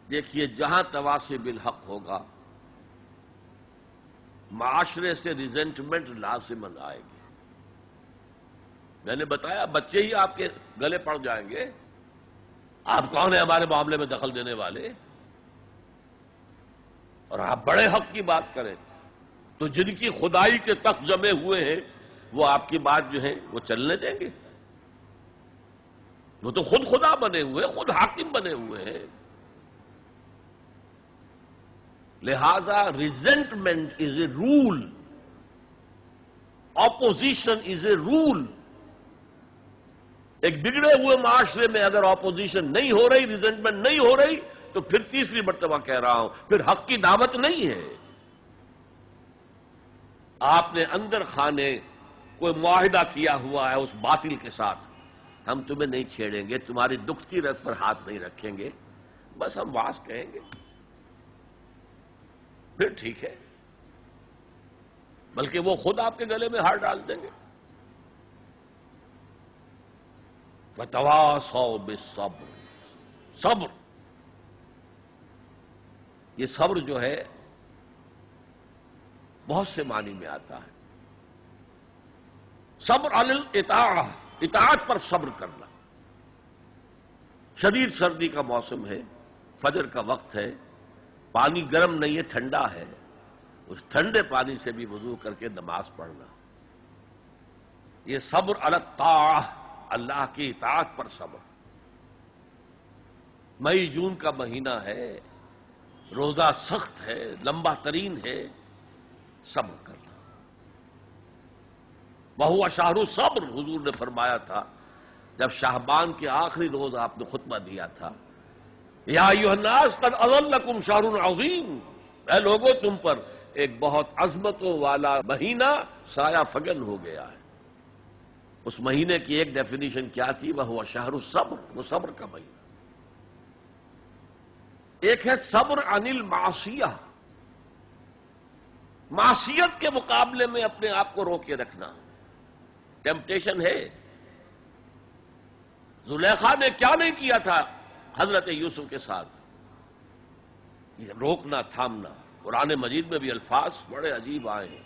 دیکھیے جہاں تواصی بالحق ہوگا معاشرے سے ریزنٹمنٹ لازماً آئے گی. میں نے بتایا بچے ہی آپ کے گلے پڑ جائیں گے. آپ کون ہیں ہمارے معاملے میں دخل دینے والے؟ اور آپ بڑے حق کی بات کریں تو جن کی خدائی کے تخت جمے ہوئے ہیں وہ آپ کی بات جو ہے وہ چلنے دیں گے؟ وہ تو خود خدا بنے ہوئے، خود حاکم بنے ہوئے ہیں. لہذا ریزنٹمنٹ از اے رول، اپوزیشن از اے رول. ایک بگڑے ہوئے معاشرے میں اگر اپوزیشن نہیں ہو رہی، ریزنٹمنٹ نہیں ہو رہی، تو پھر تیسری مرتبہ کہہ رہا ہوں پھر حق کی دعوت نہیں ہے. آپ نے اندر خانے کوئی معاہدہ کیا ہوا ہے اس باطل کے ساتھ، ہم تمہیں نہیں چھیڑیں گے، تمہاری دکھتی رگ پر ہاتھ نہیں رکھیں گے، بس ہم واس کہیں گے، پھر ٹھیک ہے. بلکہ وہ خود آپ کے گلے میں ہار ڈال دیں گے. وَتَوَاصَوْا بِالصَّبْرِ، صبر. یہ صبر جو ہے بہت سے معنی میں آتا ہے. صبر علی الاطاعہ، اطاعت پر صبر کرنا. شدید سردی کا موسم ہے، فجر کا وقت ہے، پانی گرم نہیں ہے، ٹھنڈا ہے، اس ٹھنڈے پانی سے بھی وضو کر کے نماز پڑھنا، یہ صبر علی الطاعہ، اللہ کی اطاعت پر صبر. مئی جون کا مہینہ ہے، روزہ سخت ہے، لمبا ترین ہے، صبر کرنا. وَهُوَ شَهْرُ الصَّبْرِ، حضور نے فرمایا تھا جب شعبان کے آخری روز آپ نے خطبہ دیا تھا، یا ایھا الناس قد اظلکم شہر عظیم، اے لوگوں تم پر ایک بہت عظمتوں والا مہینہ سایہ فگن ہو گیا ہے. اس مہینے کی ایک ڈیفینیشن کیا تھی؟ وَهُوَ شَهْرُ الصَّبْرِ، وہ صبر کا مہینہ. ایک ہے صبر عن المعصیہ، معصیت کے مقابلے میں اپنے آپ کو روکے رکھنا. ٹیمپٹیشن ہے. زلیخا نے کیا نہیں کیا تھا حضرت یوسف کے ساتھ؟ یہ روکنا، تھامنا. قرآن مجید میں بھی الفاظ بڑے عجیب آئے ہیں.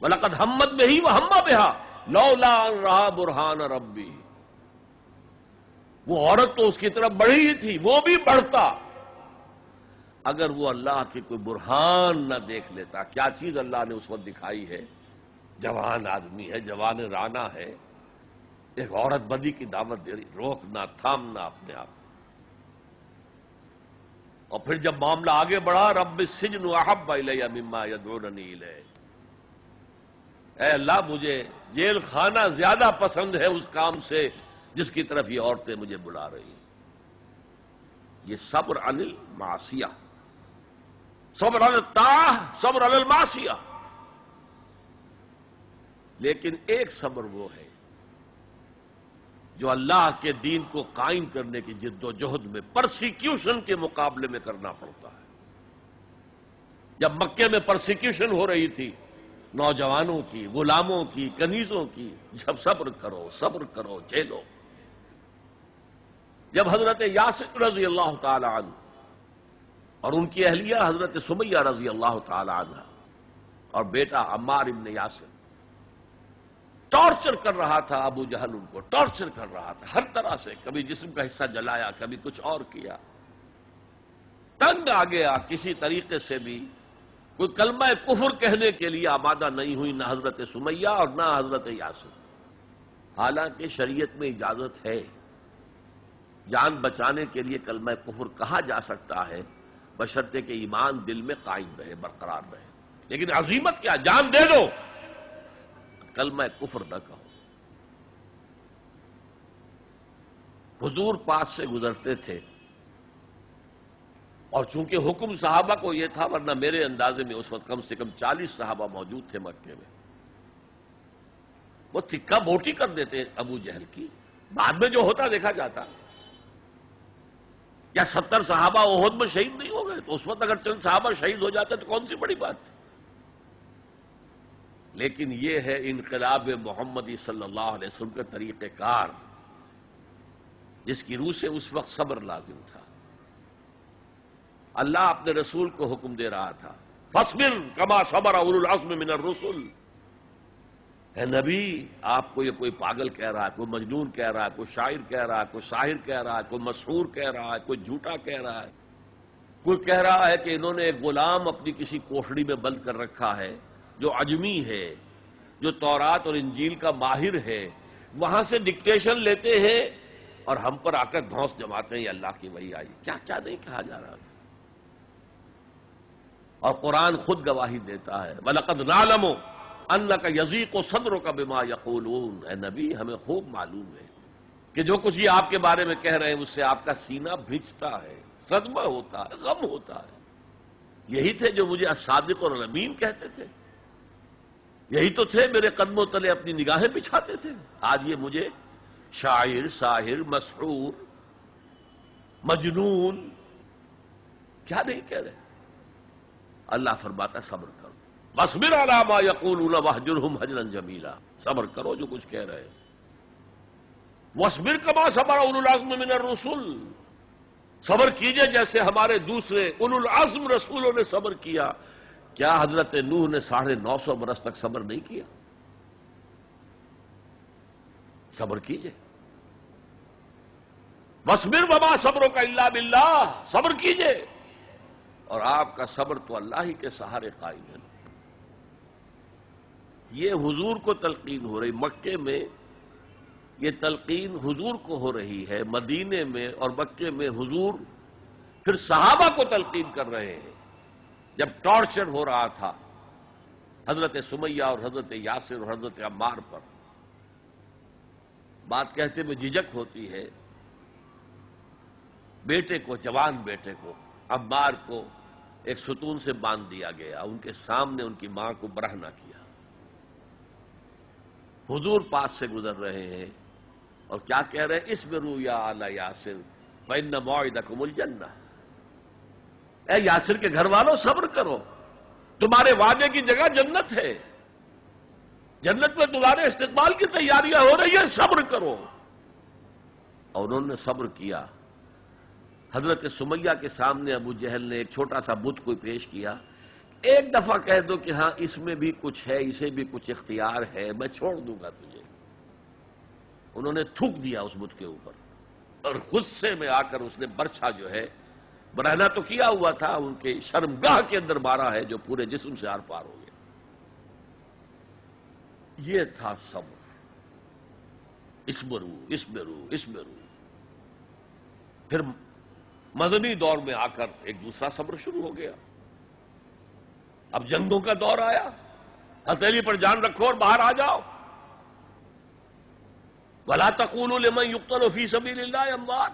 وَلَقَدْ ہَمَّتْ بِهِ وَهَمَّ بِهَا لَوْلَا أَن رَأَىٰ بُرْهَانَ رَبِّهِ. وہ عورت تو اس کی طرف بڑھی ہی تھی، وہ بھی بڑھتا اگر وہ اللہ کی کوئی برہان نہ دیکھ لیتا. کیا چیز اللہ نے اس وقت دکھائی ہے؟ جوان آدمی ہے، جوان رانا ہے، ایک عورت بدی کی دعوت دے رہی. روکنا، تھامنا اپنے آپ. اور پھر جب معاملہ آگے بڑھا، رب السجن احب الی مما یدعوننی الیہ، اے اللہ مجھے جیل خانہ زیادہ پسند ہے اس کام سے جس کی طرف یہ عورتیں مجھے بلا رہی ہیں. یہ صبر عن المعصیہ، صبر علی الطاعہ، صبر علی المعصیہ. لیکن ایک صبر وہ ہے جو اللہ کے دین کو قائم کرنے کی جد و جہد میں پرسیکیوشن کے مقابلے میں کرنا پڑتا ہے. جب مکے میں پرسیکیوشن ہو رہی تھی نوجوانوں کی، غلاموں کی، کنیزوں کی، جب صبر کرو، صبر کرو، جھیلو. جب حضرت یاسر رضی اللہ تعالی عنہ اور ان کی اہلیہ حضرت سمیہ رضی اللہ تعالی عنہ اور بیٹا عمار ابن یاسر ٹارچر کر رہا تھا، ابو جہل ان کو ٹارچر کر رہا تھا ہر طرح سے، کبھی جسم کا حصہ جلایا، کبھی کچھ اور کیا. تنگ آ گیا، کسی طریقے سے بھی کوئی کلمہ کفر کہنے کے لیے آمادہ نہیں ہوئی نہ حضرت سمیہ اور نہ حضرت یاسر. حالانکہ شریعت میں اجازت ہے، جان بچانے کے لیے کلمہ کفر کہا جا سکتا ہے بشرطے کہ ایمان دل میں قائم رہے، برقرار رہے. لیکن عزیمت کیا، جان دے دو، کلمہ کفر نہ کہو. حضور پاس سے گزرتے تھے اور چونکہ حکم صحابہ کو یہ تھا، ورنہ میرے اندازے میں اس وقت کم سے کم 40 صحابہ موجود تھے مکے میں، وہ تکہ بوٹی کر دیتے ابو جہل کی. بعد میں جو ہوتا دیکھا جاتا. یا 70 صحابہ احد میں شہید نہیں ہو گئے؟ تو اس وقت اگر چند صحابہ شہید ہو جاتے تو کون سی بڑی بات تھی. لیکن یہ ہے انقلاب محمدی صلی اللہ علیہ وسلم کا طریقہ کار، جس کی روح سے اس وقت صبر لازم تھا. اللہ اپنے رسول کو حکم دے رہا تھا، فاصبر کما صبر اولو العزم من الرسل۔ اے نبی، آپ کو یہ کوئی پاگل کہہ رہا ہے، کوئی مجنون کہہ رہا ہے، کوئی شاعر کہہ رہا ہے، کوئی ساحر کہہ رہا ہے، کوئی مسحور کہہ رہا ہے، کوئی جھوٹا کہہ رہا ہے، کوئی کہہ رہا ہے کہ انہوں نے ایک غلام اپنی کسی کوٹھڑی میں بند کر رکھا ہے جو عجمی ہے، جو تورات اور انجیل کا ماہر ہے، وہاں سے ڈکٹیشن لیتے ہیں اور ہم پر آ کر دھونس جماتے ہیں یہ اللہ کی وحی آئی۔ کیا کیا نہیں کہا جا رہا تھا، اور قرآن خود گواہی دیتا ہے، وَلَقَدْ نَعْلَمُ أَنَّكَ يَضِيقُ صَدْرُكَ بِمَا يَقُولُونَ۔ اے نبی، ہمیں خوب معلوم ہے کہ جو کچھ یہ آپ کے بارے میں کہہ رہے ہیں اس سے آپ کا سینہ بھجتا ہے، صدمہ ہوتا ہے، غم ہوتا ہے۔ یہی تھے جو مجھے الصادق اور الامین کہتے تھے، یہی تو تھے میرے قدموں تلے اپنی نگاہیں بچھاتے تھے۔ آج یہ مجھے شاعر، ساحر، مسحور، مجنون کیا نہیں کہہ رہے۔ اللہ فرماتا صبر کرو، وَاصْبِرْ عَلَىٰ مَا يَقُولُونَ وَاهْجُرْهُمْ هَجْرًا جَمِيلًا، صبر کرو جو کچھ کہہ رہے ہیں۔ وَاصْبِرْ كَمَا صَبَرَ أُولُو الْعَزْمِ مِنَ الرُّسُلِ، صبر کیجئے جیسے ہمارے دوسرے اولو العزم رسولوں نے صبر کیا۔ کیا حضرت نوح نے 950 برس تک صبر نہیں کیا؟ صبر کیجئے، وَاصْبِرْ وَمَا صَبْرُكَ إِلَّا بِاللَّهِ، صبر کیجئے، اور آپ کا صبر تو اللہ ہی کے سہارے قائم ہے۔ یہ حضور کو تلقین ہو رہی، مکے میں یہ تلقین حضور کو ہو رہی ہے، مدینے میں اور مکے میں حضور پھر صحابہ کو تلقین کر رہے ہیں۔ جب ٹارچر ہو رہا تھا حضرت سمیہ اور حضرت یاسر اور حضرت عمار پر، بات کہتے میں جھجک ہوتی ہے، بیٹے کو، جوان بیٹے کو، عمار کو ایک ستون سے باندھ دیا گیا، ان کے سامنے ان کی ماں کو برہنہ کیا، حضور پاس سے گزر رہے ہیں اور کیا کہہ رہے ہیں، اصبروا یا آل یاسر فإن موعدکم الجنہ۔ اے یاسر کے گھر والوں، صبر کرو، تمہارے وعدے کی جگہ جنت ہے، جنت میں تمہارے استقبال کی تیاریاں ہو رہی ہیں، صبر کرو۔ اور انہوں نے صبر کیا۔ حضرت سمیہ کے سامنے ابو جہل نے ایک چھوٹا سا بت کو پیش کیا، ایک دفعہ کہہ دو کہ ہاں اس میں بھی کچھ ہے، اسے بھی کچھ اختیار ہے، میں چھوڑ دوں گا تجھے۔ انہوں نے تھوک دیا اس بت کے اوپر، اور غصے میں آ کر اس نے برچھا جو ہے، برہنہ تو کیا ہوا تھا، ان کے شرمگاہ کے اندر مارا ہے جو پورے جسم سے آر پار ہو گیا۔ یہ تھا صبر، اصبروا اصبروا اصبروا۔ پھر مدنی دور میں آ کر ایک دوسرا صبر شروع ہو گیا، اب جنگوں کا دور آیا، ہتھیلی پر جان رکھو اور باہر آ جاؤ۔ وَلَا تَقُولُوا لِمَن يُقْتَلُ فِي سَبِيلِ اللَّهِ أَمْوَاتٌ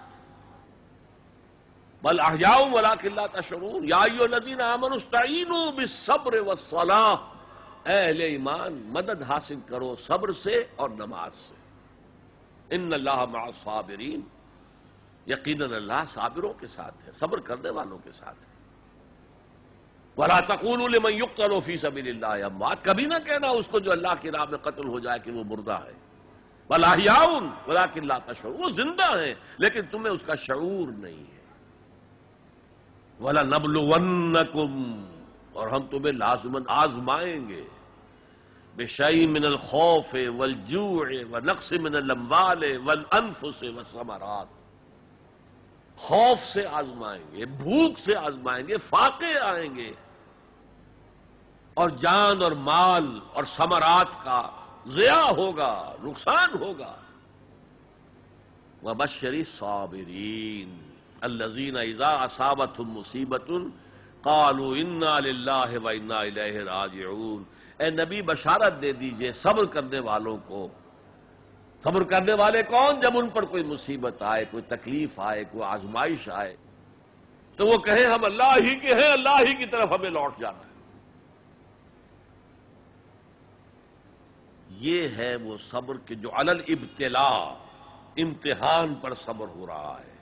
بَلْ أَحْيَاءٌ وَلَٰكِن لَّا تَشْعُرُونَ يَا أَيُّهَا الَّذِينَ آمَنُوا اسْتَعِينُوا بِالصَّبْرِ وَالصَّلَاةِ، اے اہل ایمان مدد حاصل کرو صبر سے اور نماز سے۔ إِنَّ اللَّهَ مَعَ الصَّابِرِينَ، یقیناً اللہ صابروں کے ساتھ ہے، صبر کرنے والوں کے ساتھ ہے۔ وَلَا تَقُولُوا لِمَن يُقْتَلُ فِي سَبِيلِ اللَّهِ أَمْوَاتٌ، کبھی نہ کہنا اس کو جو اللہ کی راہ میں قتل ہو جائے کہ وہ مردہ ہے۔ بَلْ أَحْيَاءٌ وَلَٰكِن لَّا تَشْعُرُونَ، وہ زندہ ہیں لیکن تمہیں اس کا شعور نہیں ہے۔ وَلَنَبْلُوَنَّكُمْ، اور ہم تمہیں لازماً آزمائیں گے، بِشَيْءٍ مِّنَ الْخَوْفِ وَالْجُوعِ وَنَقْصٍ مِّنَ الْأَمْوَالِ وَالْأَنفُسِ وَالثَّمَرَاتِ، خوف سے آزمائیں گے، بھوک سے آزمائیں گے، فاقے آئیں گے، اور جان اور مال اور ثمرات کا ضیاع ہوگا، نقصان ہوگا۔ وَبَشِّرِ الصَّابِرِينَ الَّذِينَ إِذَا أَصَابَتْهُمْ مُصِيبَةٌ قَالُوا إِنَّا لِلَّهِ وَإِنَّا إِلَيْهِ رَاجِعُونَ، اے نبی بشارت دے دیجئے صبر کرنے والوں کو۔ صبر کرنے والے کون؟ جب ان پر کوئی مصیبت آئے، کوئی تکلیف آئے، کوئی آزمائش آئے تو وہ کہیں ہم اللہ ہی کے ہیں، اللہ ہی کی طرف ہمیں لوٹ جانا ہے۔ یہ ہے وہ صبر کہ جو علی الابتلاء، امتحان پر صبر ہو رہا ہے۔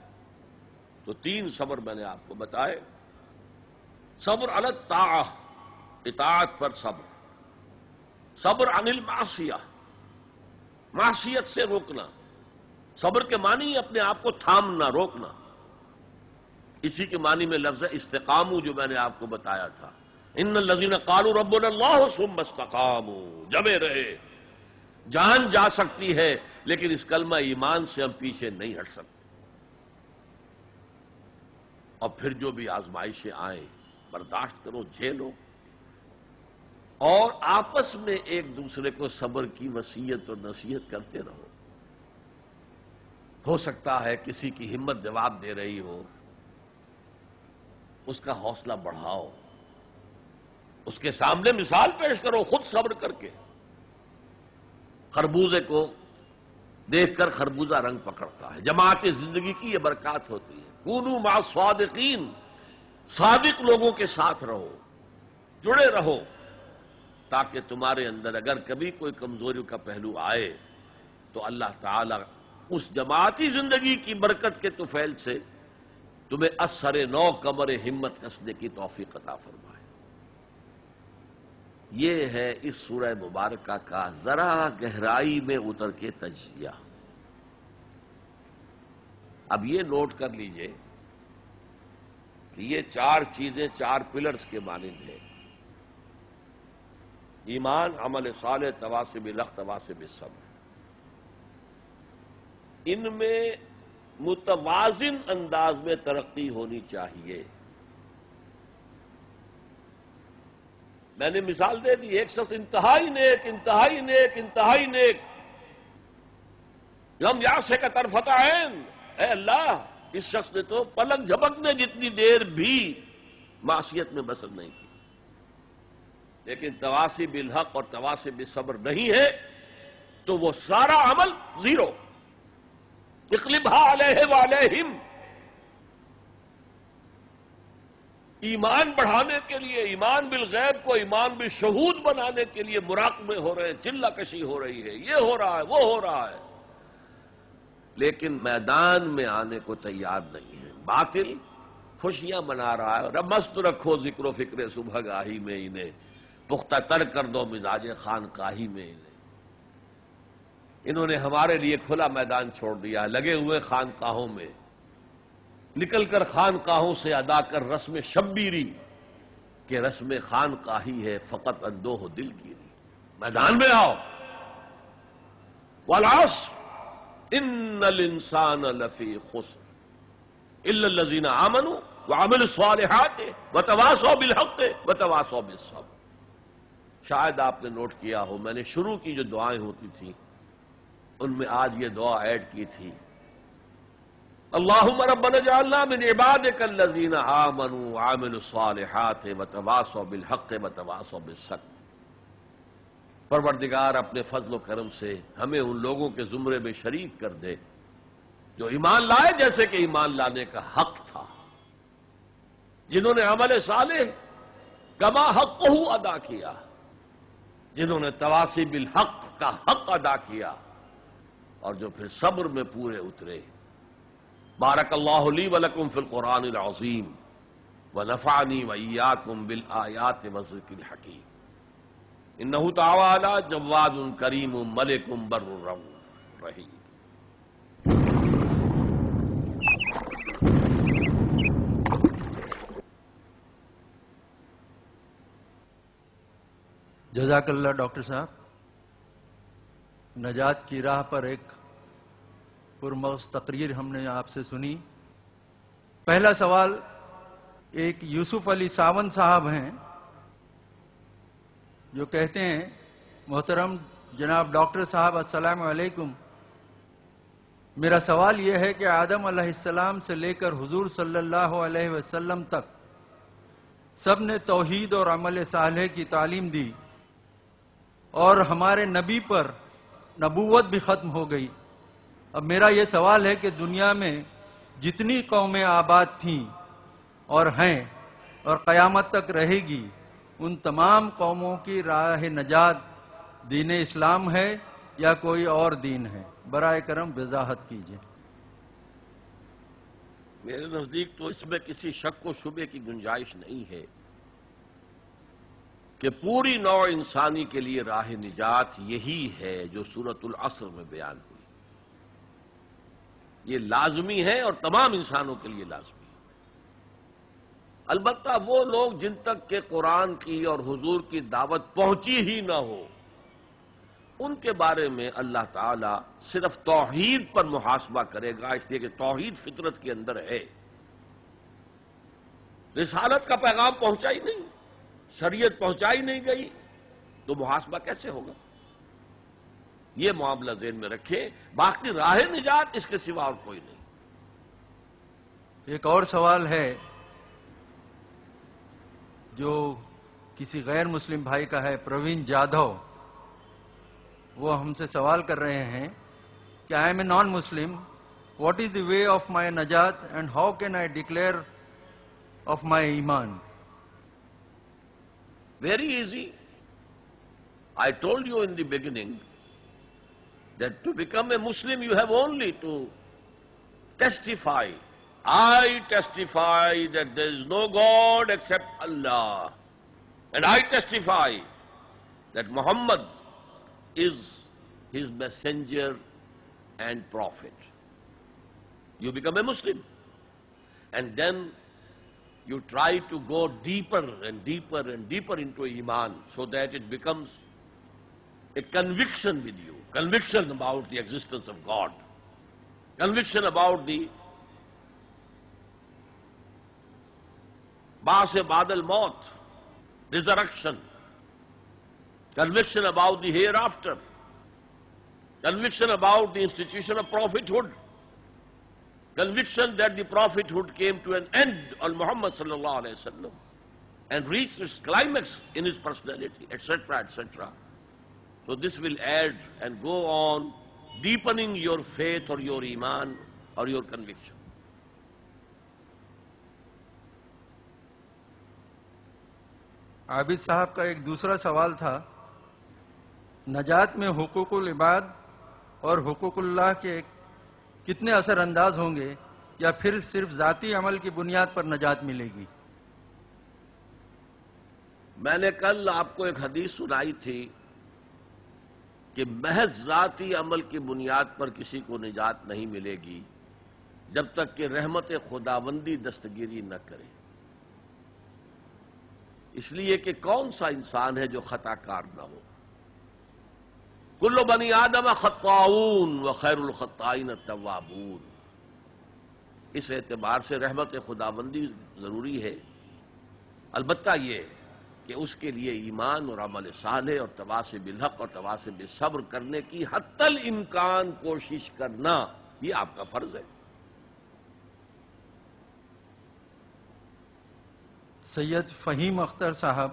تو 3 صبر میں نے آپ کو بتائے۔ صبر علی الطاعہ، اطاعت پر صبر، صبر عن المعصیہ، معصیت سے روکنا، صبر کے معنی اپنے آپ کو تھامنا، روکنا، اسی کے معنی میں لفظ استقاموا جو میں نے آپ کو بتایا تھا، ان الذین قالوا ربنا اللہ ثم استقاموا، جمے رہے۔ جان جا سکتی ہے لیکن اس کلمہ ایمان سے ہم پیچھے نہیں ہٹ سکتے۔ اور پھر جو بھی آزمائشیں آئیں برداشت کرو، جھیلو، اور آپس میں ایک دوسرے کو صبر کی وصیت اور نصیحت کرتے رہو۔ ہو سکتا ہے کسی کی ہمت جواب دے رہی ہو، اس کا حوصلہ بڑھاؤ، اس کے سامنے مثال پیش کرو خود صبر کر کے۔ خربوزے کو دیکھ کر خربوزہ رنگ پکڑتا ہے۔ جماعت زندگی کی یہ برکات ہوتی ہے۔ کونوا مع الصادقین، صادق لوگوں کے ساتھ رہو، جڑے رہو، تاکہ تمہارے اندر اگر کبھی کوئی کمزوری کا پہلو آئے تو اللہ تعالی اس جماعتی زندگی کی برکت کے طفیل سے تمہیں اثر نو کمر ہمت کسنے کی توفیق عطا فرمائے۔ یہ ہے اس سورہ مبارکہ کا ذرا گہرائی میں اتر کے تجزیہ۔ اب یہ نوٹ کر لیجئے کہ یہ چار چیزیں چار پلرز کے مانند ہیں: ایمان، عمل صالح، تواصی بالحق، تواصی بالصبر۔ ان میں متوازن انداز میں ترقی ہونی چاہیے۔ میں نے مثال دے دی، ایک شخص انتہائی نیک، انتہائی نیک، انتہائی نیک، لم یعصک طرفۃ عین، اے اللہ اس شخص نے تو پلک جھپکنے جتنی دیر بھی معصیت میں بسر نہیں کی، لیکن تواصی بالحق اور تواصی بالصبر نہیں ہے تو وہ سارا عمل زیرو۔ اقلبها علیہ وعلیہم۔ ایمان بڑھانے کے لیے، ایمان بالغیب کو ایمان بالشہود بنانے کے لیے مراقبے ہو رہے ہیں، چلہ کشی ہو رہی ہے، یہ ہو رہا ہے، وہ ہو رہا ہے، لیکن میدان میں آنے کو تیار نہیں ہے۔ باطل خوشیاں منا رہا ہے، اور مست رکھو ذکر و فکر صبح گاہی میں انہیں، پختہ تر کر دو مزاج خانقاہی میں انہیں۔ انہوں نے ہمارے لیے کھلا میدان چھوڑ دیا، لگے ہوئے خانقاہوں میں، نکل کر خانقاہوں سے ادا کر رسم شبیری کہ رسم خانقاہی ہے فقط اندوہ دل گیری۔ میدان میں آؤ۔ والعصر ان الانسان لفی خسر الا الذین آمنوا وعملوا الصالحات وتواصوا بالحق وتواصوا بالصبر۔ شاید آپ نے نوٹ کیا ہو، میں نے شروع کی جو دعائیں ہوتی تھیں ان میں آج یہ دعا ایڈ کی تھی: اللہم ربنا اجعلنا من عبادک الذین آمنوا وعملوا الصالحات وتواصوا بالحق وتواصوا بالصبر۔ پروردگار اپنے فضل و کرم سے ہمیں ان لوگوں کے زمرے میں شریک کر دے جو ایمان لائے جیسے کہ ایمان لانے کا حق تھا، جنہوں نے عمل صالح کما حقہ ادا کیا، جنہوں نے تواصی بالحق کا حق ادا کیا، اور جو پھر صبر میں پورے اترے۔ بارک اللہ لی ولکم فی القرآن العظیم ونفعنی وإیاکم بالآیات والذکر الحکیم، انہ تعالی جواد کریم ملک بر رؤوف رحیم۔ جزاک اللہ ڈاکٹر صاحب۔ نجات کی راہ پر ایک پرمغز تقریر ہم نے آپ سے سنی۔ پہلا سوال ایک یوسف علی ساون صاحب ہیں جو کہتے ہیں: محترم جناب ڈاکٹر صاحب السلام علیکم، میرا سوال یہ ہے کہ آدم علیہ السلام سے لے کر حضور صلی اللہ علیہ وسلم تک سب نے توحید اور عمل صالح کی تعلیم دی، اور ہمارے نبی پر نبوت بھی ختم ہو گئی۔ اب میرا یہ سوال ہے کہ دنیا میں جتنی قومیں آباد تھیں اور ہیں اور قیامت تک رہے گی، ان تمام قوموں کی راہ نجات دین اسلام ہے یا کوئی اور دین ہے؟ برائے کرم وضاحت کیجیے۔ میرے نزدیک تو اس میں کسی شک و شبے کی گنجائش نہیں ہے کہ پوری نوع انسانی کے لیے راہ نجات یہی ہے جو سورۃ العصر میں بیان ہوئی۔ یہ لازمی ہے اور تمام انسانوں کے لیے لازمی ہے۔ البتہ وہ لوگ جن تک کہ قرآن کی اور حضور کی دعوت پہنچی ہی نہ ہو، ان کے بارے میں اللہ تعالی صرف توحید پر محاسبہ کرے گا، اس لیے کہ توحید فطرت کے اندر ہے۔ رسالت کا پیغام پہنچا ہی نہیں، شریعت پہنچائی نہیں گئی، تو محاسبہ کیسے ہوگا؟ یہ معاملہ ذہن میں رکھے، باقی راہ نجات اس کے سوا اور کوئی نہیں۔ ایک اور سوال ہے جو کسی غیر مسلم بھائی کا ہے، پروین جادھو۔ وہ ہم سے سوال کر رہے ہیں کہ I am a non Muslim, what is the way of my نجات and how can I declare of my ایمان؟ Very easy. I told you in the beginning that to become a Muslim you have only to testify. I testify that there is no God except Allah. And I testify that Muhammad is his messenger and prophet. You become a Muslim. And then you try to go deeper and deeper and deeper into Iman so that it becomes a conviction with you, conviction about the existence of God, conviction about the Ba'as Ba'd al-Maut, resurrection, conviction about the hereafter, conviction about the institution of prophethood, conviction that the prophethood came to an end on Muhammad sallallahu alaihi wasallam and reached its climax in his personality, etc., etc. So this will add and go on deepening your faith or your iman or your conviction. عابد صاحب کا ایک دوسرا سوال تھا، نجات میں حقوق العباد اور حقوق اللہ کے کتنے اثر انداز ہوں گے، یا پھر صرف ذاتی عمل کی بنیاد پر نجات ملے گی؟ میں نے کل آپ کو ایک حدیث سنائی تھی کہ محض ذاتی عمل کی بنیاد پر کسی کو نجات نہیں ملے گی جب تک کہ رحمت خداوندی دستگیری نہ کرے۔ اس لیے کہ کون سا انسان ہے جو خطا کار نہ ہو؟ کل بنی آدم خطاؤون وخیر الخطائین التوابون۔ اس اعتبار سے رحمت خداوندی ضروری ہے، البتہ یہ کہ اس کے لیے ایمان اور عمل صالح اور تواصی بالحق اور تواصی بالصبر کرنے کی حتی الامکان کوشش کرنا، یہ آپ کا فرض ہے۔ سید فہیم اختر صاحب،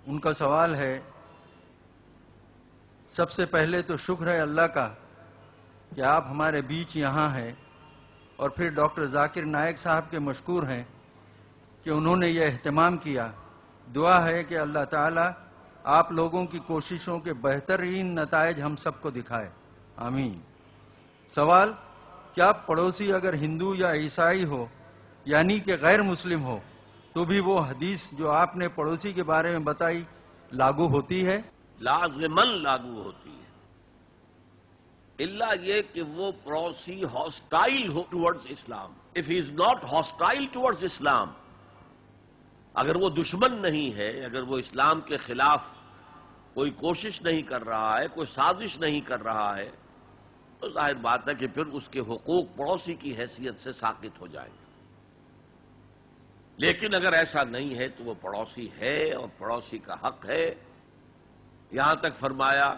ان کا سوال ہے، سب سے پہلے تو شکر ہے اللہ کا کہ آپ ہمارے بیچ یہاں ہیں، اور پھر ڈاکٹر ذاکر نائک صاحب کے مشکور ہیں کہ انہوں نے یہ اہتمام کیا۔ دعا ہے کہ اللہ تعالیٰ آپ لوگوں کی کوششوں کے بہترین نتائج ہم سب کو دکھائے، آمین۔ سوال، کیا پڑوسی اگر ہندو یا عیسائی ہو یعنی کہ غیر مسلم ہو تو بھی وہ حدیث جو آپ نے پڑوسی کے بارے میں بتائی لاگو ہوتی ہے؟ لازماً لاگو ہوتی ہے، الا یہ کہ وہ پڑوسی ہاسٹائل ہو towards Islam. If he is not hostile towards Islam, اگر وہ دشمن نہیں ہے، اگر وہ اسلام کے خلاف کوئی کوشش نہیں کر رہا ہے، کوئی سازش نہیں کر رہا ہے، تو ظاہر بات ہے کہ پھر اس کے حقوق پڑوسی کی حیثیت سے ساقط ہو جائیں گے۔ لیکن اگر ایسا نہیں ہے تو وہ پڑوسی ہے اور پڑوسی کا حق ہے۔ یہاں تک فرمایا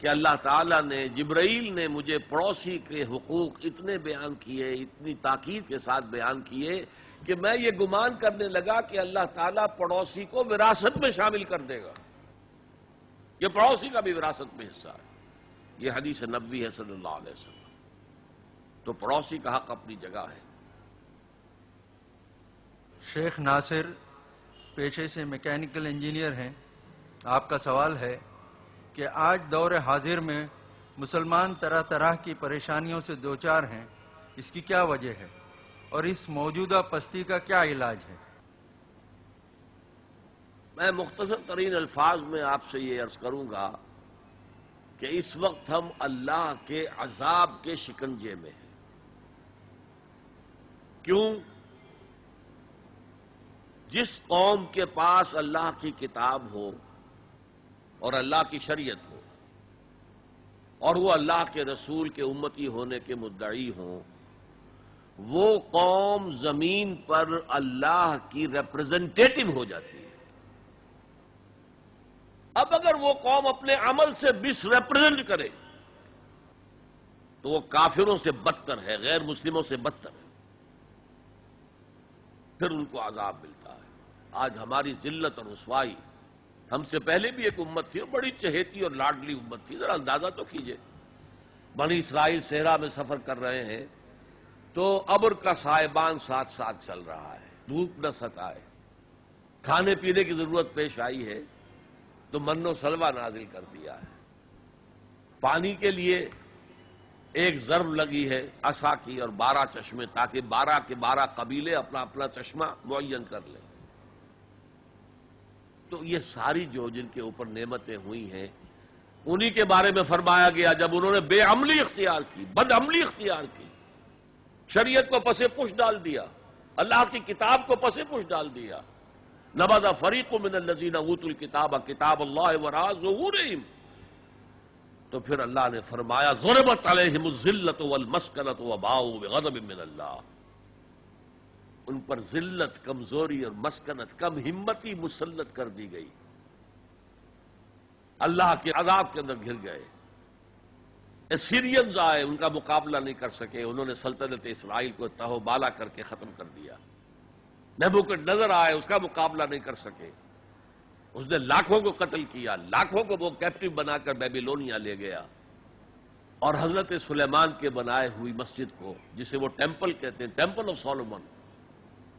کہ اللہ تعالیٰ نے، جبرائیل نے مجھے پڑوسی کے حقوق اتنے بیان کیے، اتنی تاکید کے ساتھ بیان کیے کہ میں یہ گمان کرنے لگا کہ اللہ تعالیٰ پڑوسی کو وراثت میں شامل کر دے گا، یہ پڑوسی کا بھی وراثت میں حصہ ہے۔ یہ حدیث نبوی ہے صلی اللہ علیہ وسلم۔ تو پڑوسی کا حق اپنی جگہ ہے۔ شیخ ناصر پیشے سے میکینیکل انجینئر ہیں، آپ کا سوال ہے کہ آج دور حاضر میں مسلمان طرح طرح کی پریشانیوں سے دوچار ہیں، اس کی کیا وجہ ہے اور اس موجودہ پستی کا کیا علاج ہے؟ میں مختصر ترین الفاظ میں آپ سے یہ عرض کروں گا کہ اس وقت ہم اللہ کے عذاب کے شکنجے میں ہیں۔ کیوں؟ جس قوم کے پاس اللہ کی کتاب ہو اور اللہ کی شریعت ہو اور وہ اللہ کے رسول کے امتی ہونے کے مدعی ہوں، وہ قوم زمین پر اللہ کی ریپرزنٹیٹو ہو جاتی ہے۔ اب اگر وہ قوم اپنے عمل سے مس ریپرزینٹ کرے تو وہ کافروں سے بدتر ہے، غیر مسلموں سے بدتر ہے، پھر ان کو عذاب ملتا ہے۔ آج ہماری ذلت اور رسوائی، ہم سے پہلے بھی ایک امت تھی اور بڑی چہیتی اور لاڈلی امت تھی، ذرا اندازہ تو کیجئے، بنی اسرائیل صحرا میں سفر کر رہے ہیں تو ابر کا سائبان ساتھ ساتھ چل رہا ہے، دھوپ نہ ستائے، کھانے پینے کی ضرورت پیش آئی ہے تو من و سلوہ نازل کر دیا ہے، پانی کے لیے ایک ضرب لگی ہے عصا کی اور 12 چشمے، تاکہ 12 کے 12 قبیلے اپنا اپنا چشمہ معین کر لیں۔ تو یہ ساری جو جن کے اوپر نعمتیں ہوئی ہیں انہی کے بارے میں فرمایا گیا جب انہوں نے بے عملی اختیار کی، بد عملی اختیار کی، شریعت کو پس پش ڈال دیا، اللہ کی کتاب کو پس پش ڈال دیا۔ نبذ فریق من الذین اوتوا الکتاب کتاب اللہ وراء ظہورہم، تو پھر اللہ نے فرمایا ضربت علیہم الذلۃ والمسکنۃ وباؤوا بغضب من اللہ، ان پر ذلت، کمزوری اور مسکنت، کم ہمتی مسلط کر دی گئی، اللہ کے عذاب کے اندر گر گئے۔ اسیرینز آئے، ان کا مقابلہ نہیں کر سکے، انہوں نے سلطنت اسرائیل کو تہو بالا کر کے ختم کر دیا۔ نبوکدنضر آئے، اس کا مقابلہ نہیں کر سکے، اس نے لاکھوں کو قتل کیا، لاکھوں کو وہ کیپٹیو بنا کر بیبیلونیا لے گیا، اور حضرت سلیمان کے بنائے ہوئی مسجد کو، جسے وہ ٹیمپل کہتے ہیں، ٹیمپل آف سولومن،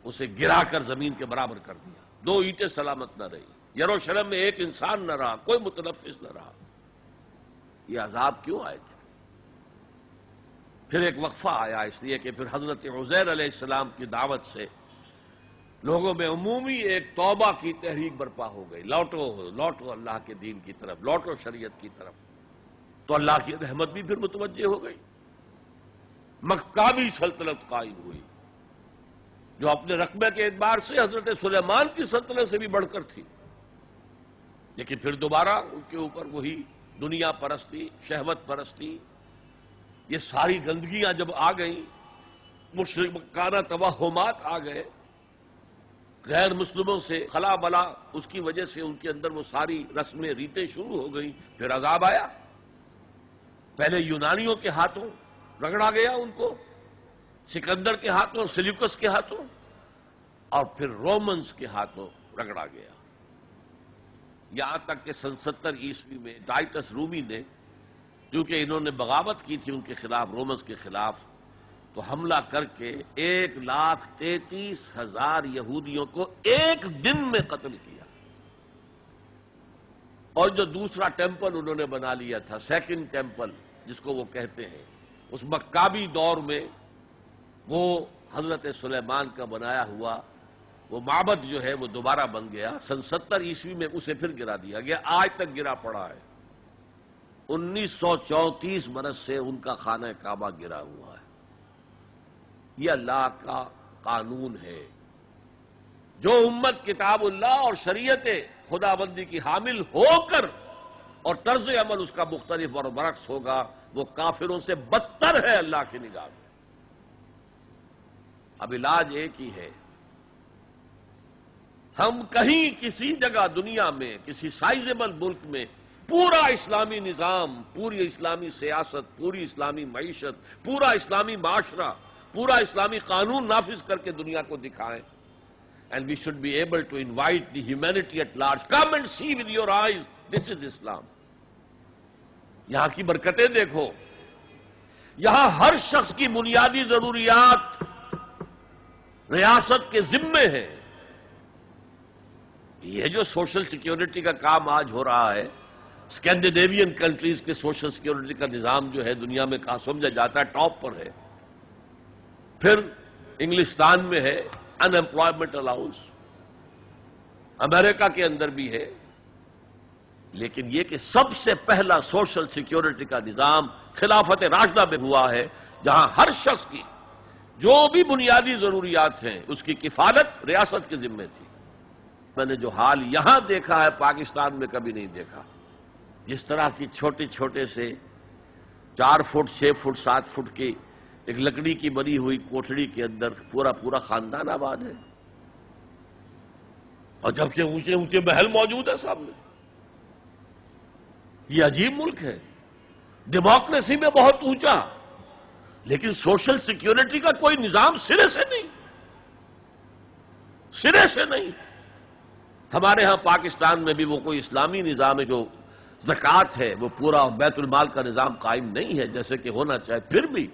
اسے گرا کر زمین کے برابر کر دیا، 2 اینٹیں سلامت نہ رہی، یروشلم میں ایک انسان نہ رہا، کوئی متنفس نہ رہا۔ یہ عذاب کیوں آئے تھے؟ پھر ایک وقفہ آیا، اس لیے کہ پھر حضرت عزیر علیہ السلام کی دعوت سے لوگوں میں عمومی ایک توبہ کی تحریک برپا ہو گئی، لوٹو اللہ کے دین کی طرف، لوٹو شریعت کی طرف، تو اللہ کی رحمت بھی پھر متوجہ ہو گئی، مکابی سلطنت قائم ہوئی، جو اپنے رقبے کے اعتبار سے حضرت سلیمان کی سلطنت سے بھی بڑھ کر تھی، لیکن پھر دوبارہ ان کے اوپر وہی دنیا پرستی، شہوت پرستی، یہ ساری گندگیاں جب آ گئیں، مشرکانہ توہمات آ گئے، غیر مسلموں سے خلا بلا، اس کی وجہ سے ان کے اندر وہ ساری رسمیں ریتیں شروع ہو گئیں، پھر عذاب آیا۔ پہلے یونانیوں کے ہاتھوں رگڑا گیا ان کو، سکندر کے ہاتھوں، سلیوکس کے ہاتھوں، اور پھر رومنز کے ہاتھوں رگڑا گیا، یہاں تک کہ 70 عیسوی میں ٹائٹس رومی نے، کیونکہ انہوں نے بغاوت کی تھی ان کے خلاف، رومنز کے خلاف، تو حملہ کر کے 1,33,000 یہودیوں کو ایک دن میں قتل کیا، اور جو دوسرا ٹیمپل انہوں نے بنا لیا تھا، سیکنڈ ٹیمپل جس کو وہ کہتے ہیں، اس مکابی دور میں وہ حضرت سلیمان کا بنایا ہوا وہ معبد جو ہے وہ دوبارہ بن گیا، 70 عیسوی میں اسے پھر گرا دیا گیا، آج تک گرا پڑا ہے، 1934 برس سے ان کا خانہ کعبہ گرا ہوا ہے۔ یہ اللہ کا قانون ہے، جو امت کتاب اللہ اور شریعت خداوندی کی حامل ہو کر اور طرز عمل اس کا مختلف اور برعکس ہوگا، وہ کافروں سے بدتر ہے اللہ کی نگاہ میں۔ اب علاج ایک ہی ہے، ہم کہیں کسی جگہ دنیا میں کسی سائزیبل ملک میں پورا اسلامی نظام، پوری اسلامی سیاست، پوری اسلامی معیشت، پورا اسلامی معاشرہ، پورا اسلامی قانون نافذ کر کے دنیا کو دکھائیں، and we should be able to invite the humanity at large, come and see with your eyes, this is Islam۔ یہاں کی برکتیں دیکھو، یہاں ہر شخص کی بنیادی ضروریات ریاست کے ذمے ہیں۔ یہ جو سوشل سیکیورٹی کا کام آج ہو رہا ہے، اسکینڈینیوین کنٹریز کے سوشل سیکیورٹی کا نظام جو ہے دنیا میں کہاں سمجھا جاتا ہے، ٹاپ پر ہے، پھر انگلستان میں ہے ان امپلائمنٹ الاؤنس، امریکہ کے اندر بھی ہے، لیکن یہ کہ سب سے پہلا سوشل سیکیورٹی کا نظام خلافت راشدہ میں ہوا ہے، جہاں ہر شخص کی جو بھی بنیادی ضروریات ہیں اس کی کفالت ریاست کے ذمے تھی۔ میں نے جو حال یہاں دیکھا ہے پاکستان میں کبھی نہیں دیکھا. جس طرح کی چھوٹے چھوٹے سے 4 فٹ 6 فٹ 7 فٹ کی ایک لکڑی کی بنی ہوئی کوٹھڑی کے اندر پورا خاندان آباد ہے، اور جبکہ اونچے اونچے محل موجود ہے سامنے. یہ عجیب ملک ہے، ڈیموکریسی میں بہت اونچا، لیکن سوشل سیکیورٹی کا کوئی نظام سرے سے نہیں، سرے سے نہیں. ہمارے ہاں پاکستان میں بھی وہ کوئی اسلامی نظام ہے، جو زکوٰۃ ہے وہ پورا بیت المال کا نظام قائم نہیں ہے جیسے کہ ہونا چاہے. پھر بھی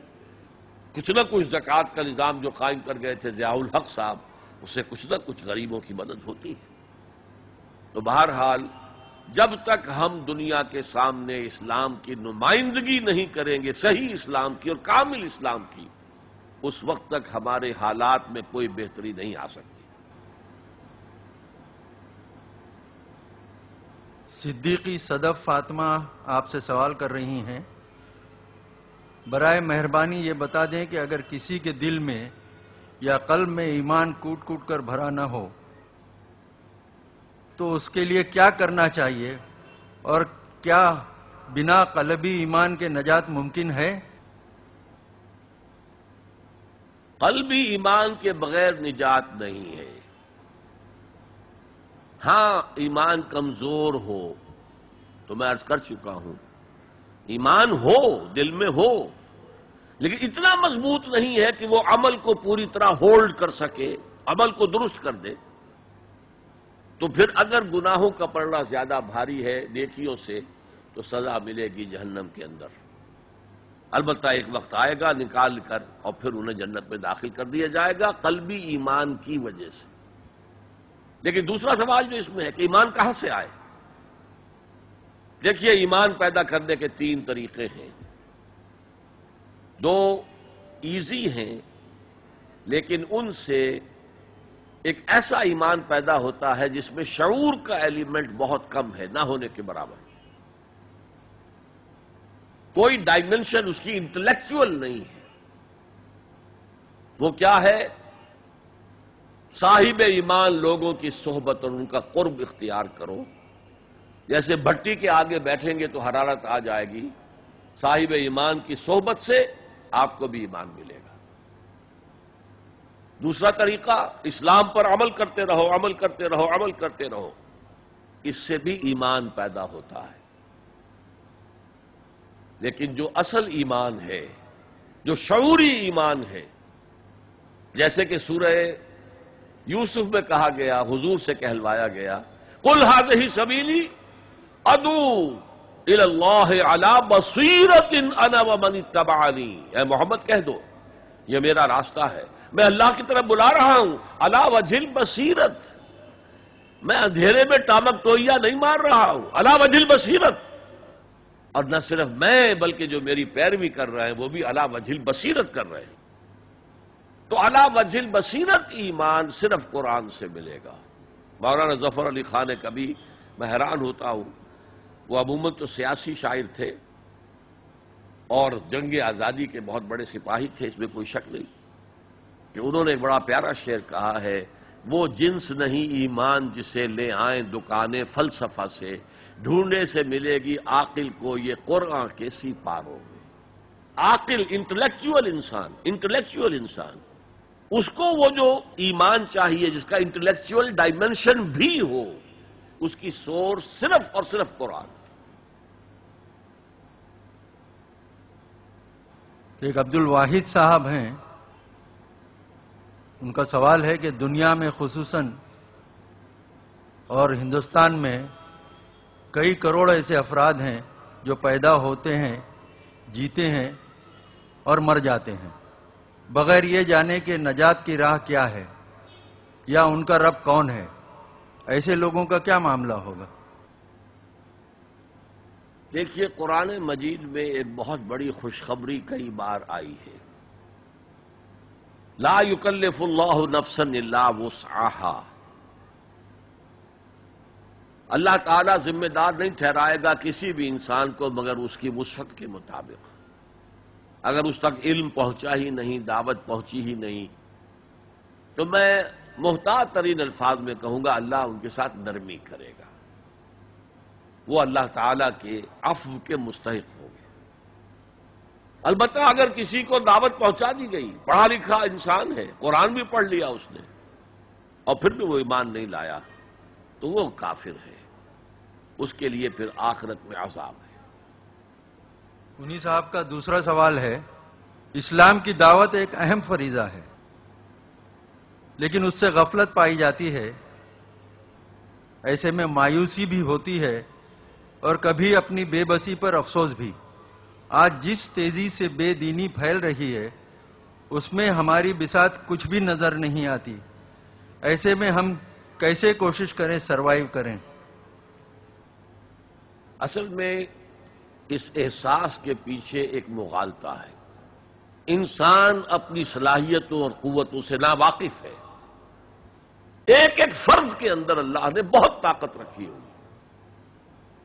کچھ نہ کچھ زکوٰۃ کا نظام جو قائم کر گئے تھے ضیاء الحق صاحب، اس سے کچھ نہ کچھ غریبوں کی مدد ہوتی ہے. تو بہرحال جب تک ہم دنیا کے سامنے اسلام کی نمائندگی نہیں کریں گے، صحیح اسلام کی اور کامل اسلام کی، اس وقت تک ہمارے حالات میں کوئی بہتری نہیں آ سکتی. صدیقی صدف فاطمہ آپ سے سوال کر رہی ہیں، برائے مہربانی یہ بتا دیں کہ اگر کسی کے دل میں یا قلب میں ایمان کوٹ کوٹ کر بھرا نہ ہو تو اس کے لیے کیا کرنا چاہیے، اور کیا بنا قلبی ایمان کے نجات ممکن ہے؟ قلبی ایمان کے بغیر نجات نہیں ہے. ہاں ایمان کمزور ہو تو میں عرض کر چکا ہوں، ایمان ہو دل میں ہو لیکن اتنا مضبوط نہیں ہے کہ وہ عمل کو پوری طرح ہولڈ کر سکے، عمل کو درست کر دے. تو پھر اگر گناہوں کا پلڑا زیادہ بھاری ہے نیکیوں سے تو سزا ملے گی جہنم کے اندر. البتہ ایک وقت آئے گا نکال کر اور پھر انہیں جنت میں داخل کر دیا جائے گا قلبی ایمان کی وجہ سے. لیکن دوسرا سوال جو اس میں ہے کہ ایمان کہاں سے آئے؟ دیکھیے ایمان پیدا کرنے کے 3 طریقے ہیں. 2 ایزی ہیں لیکن ان سے ایک ایسا ایمان پیدا ہوتا ہے جس میں شعور کا ایلیمنٹ بہت کم ہے، نہ ہونے کے برابر. کوئی ڈائمنشن اس کی انٹلیکچوئل نہیں ہے. وہ کیا ہے؟ صاحب ایمان لوگوں کی صحبت اور ان کا قرب اختیار کرو. جیسے بھٹی کے آگے بیٹھیں گے تو حرارت آ جائے گی، صاحب ایمان کی صحبت سے آپ کو بھی ایمان ملے گا. دوسرا طریقہ اسلام پر عمل کرتے رہو، عمل کرتے رہو، عمل کرتے رہو، اس سے بھی ایمان پیدا ہوتا ہے. لیکن جو اصل ایمان ہے، جو شعوری ایمان ہے، جیسے کہ سورہ یوسف میں کہا گیا، حضور سے کہلوایا گیا، قُلْ هَٰذِهِ سَبِيلِي أَدْعُو إِلَى اللَّهِ عَلَىٰ بَصِيرَةٍ أَنَا وَمَنِ اتَّبَعَنِي. اے محمد کہہ دو یہ میرا راستہ ہے، میں اللہ کی طرف بلا رہا ہوں، عَلَىٰ وَجْهِ الْبَصِيرَةِ، میں اندھیرے میں ٹامک ٹوئیا نہیں مار رہا ہوں، عَلَىٰ وَجْهِ الْبَصِيرَةِ. اور نہ صرف میں بلکہ جو میری پیروی کر رہے ہیں وہ بھی عَلَىٰ وَجْهِ الْبَصِيرَةِ کر رہے ہیں. تو عَلَىٰ وَجْهِ الْبَصِيرَةِ ایمان صرف قرآن سے ملے گا. مولانا ظفر علی خان نے کبھی، میں حیران ہوتا ہوں، وہ عموماً تو سیاسی شاعر تھے اور جنگ آزادی کے بہت بڑے سپاہی تھے، اس میں کوئی شک نہیں، کہ انہوں نے ایک بڑا پیارا شعر کہا ہے، وہ جنس نہیں ایمان جسے لے آئیں دکانیں فلسفہ سے، ڈھونڈنے سے ملے گی عاقل کو یہ قرآن کے سی پاروں میں. عاقل انٹلیکچوئل انسان، اس کو وہ جو ایمان چاہیے جس کا انٹلیکچوئل ڈائمنشن بھی ہو، اس کی سورس صرف اور صرف قرآن. ایک عبد الواحد صاحب ہیں، ان کا سوال ہے کہ دنیا میں خصوصاً اور ہندوستان میں کئی کروڑ ایسے افراد ہیں جو پیدا ہوتے ہیں، جیتے ہیں اور مر جاتے ہیں بغیر یہ جانے کہ نجات کی راہ کیا ہے یا ان کا رب کون ہے. ایسے لوگوں کا کیا معاملہ ہوگا؟ دیکھیے قرآن مجید میں ایک بہت بڑی خوشخبری کئی بار آئی ہے. لا یکلف اللہ نفسا الا وسعها. اللہ تعالیٰ ذمہ دار نہیں ٹھہرائے گا کسی بھی انسان کو مگر اس کی وسعت کے مطابق. اگر اس تک علم پہنچا ہی نہیں، دعوت پہنچی ہی نہیں، تو میں محتاط ترین الفاظ میں کہوں گا، اللہ ان کے ساتھ نرمی کرے گا، وہ اللہ تعالی کے عفو کے مستحق ہوں گے۔ البتہ اگر کسی کو دعوت پہنچا دی گئی، پڑھا لکھا انسان ہے، قرآن بھی پڑھ لیا اس نے، اور پھر بھی وہ ایمان نہیں لایا، تو وہ کافر ہے، اس کے لیے پھر آخرت میں عذاب ہے۔ انہی صاحب کا دوسرا سوال ہے، اسلام کی دعوت ایک اہم فریضہ ہے، لیکن اس سے غفلت پائی جاتی ہے، ایسے میں مایوسی بھی ہوتی ہے اور کبھی اپنی بے بسی پر افسوس بھی۔ آج جس تیزی سے بے دینی پھیل رہی ہے اس میں ہماری بساط کچھ بھی نظر نہیں آتی، ایسے میں ہم کیسے کوشش کریں سروائیو کریں؟ اصل میں اس احساس کے پیچھے ایک مغالطہ ہے، انسان اپنی صلاحیتوں اور قوتوں سے ناواقف ہے، ایک ایک فرد کے اندر اللہ نے بہت طاقت رکھی ہوئی۔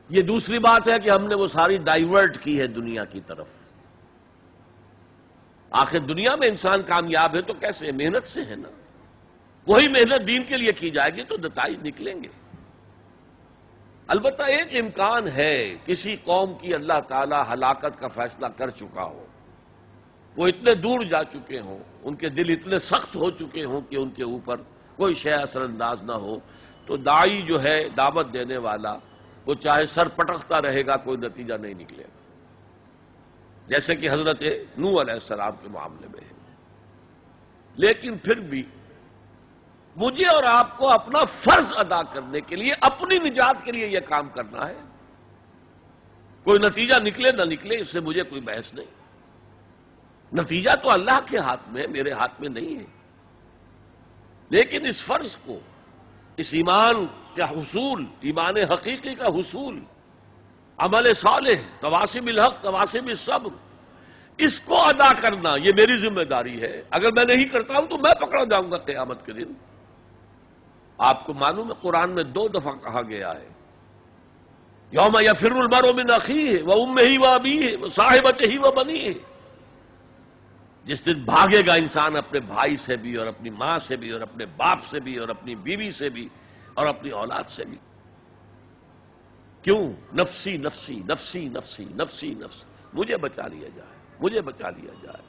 یہ دوسری بات ہے کہ ہم نے وہ ساری ڈائیورٹ کی ہے دنیا کی طرف۔ آخر دنیا میں انسان کامیاب ہے تو کیسے؟ محنت سے ہے نا، وہی محنت دین کے لیے کی جائے گی تو نتائج نکلیں گے۔ البتہ ایک امکان ہے، کسی قوم کی اللہ تعالی ہلاکت کا فیصلہ کر چکا ہو، وہ اتنے دور جا چکے ہوں، ان کے دل اتنے سخت ہو چکے ہوں کہ ان کے اوپر کوئی شے اثر انداز نہ ہو، تو داعی جو ہے، دعوت دینے والا، وہ چاہے سر پٹکتا رہے گا، کوئی نتیجہ نہیں نکلے گا، جیسے کہ حضرت نوح علیہ السلام کے معاملے میں ہے۔ لیکن پھر بھی مجھے اور آپ کو اپنا فرض ادا کرنے کے لیے، اپنی نجات کے لیے یہ کام کرنا ہے۔ کوئی نتیجہ نکلے نہ نکلے، اس سے مجھے کوئی بحث نہیں، نتیجہ تو اللہ کے ہاتھ میں ہے، میرے ہاتھ میں نہیں ہے۔ لیکن اس فرض کو، اس ایمان کا حصول، ایمان حقیقی کا حصول، عمل صالح، تواصی بالحق، تواصی بالصبر، اس کو ادا کرنا یہ میری ذمہ داری ہے۔ اگر میں نہیں کرتا ہوں تو میں پکڑا جاؤں گا قیامت کے دن۔ آپ کو معلوم ہے قرآن میں 2 دفعہ کہا گیا ہے، یوم یفر المرء من اخیہ وامہ وابیہ وصاحبتہ وبنیہ، جس دن بھاگے گا انسان اپنے بھائی سے بھی، اور اپنی ماں سے بھی، اور اپنے باپ سے بھی، اور اپنی بیوی سے بھی، اور اپنی اولاد سے بھی۔ کیوں؟ نفسی نفسی نفسی نفسی نفسی نفسی، مجھے بچا لیا جائے، مجھے بچا لیا جائے،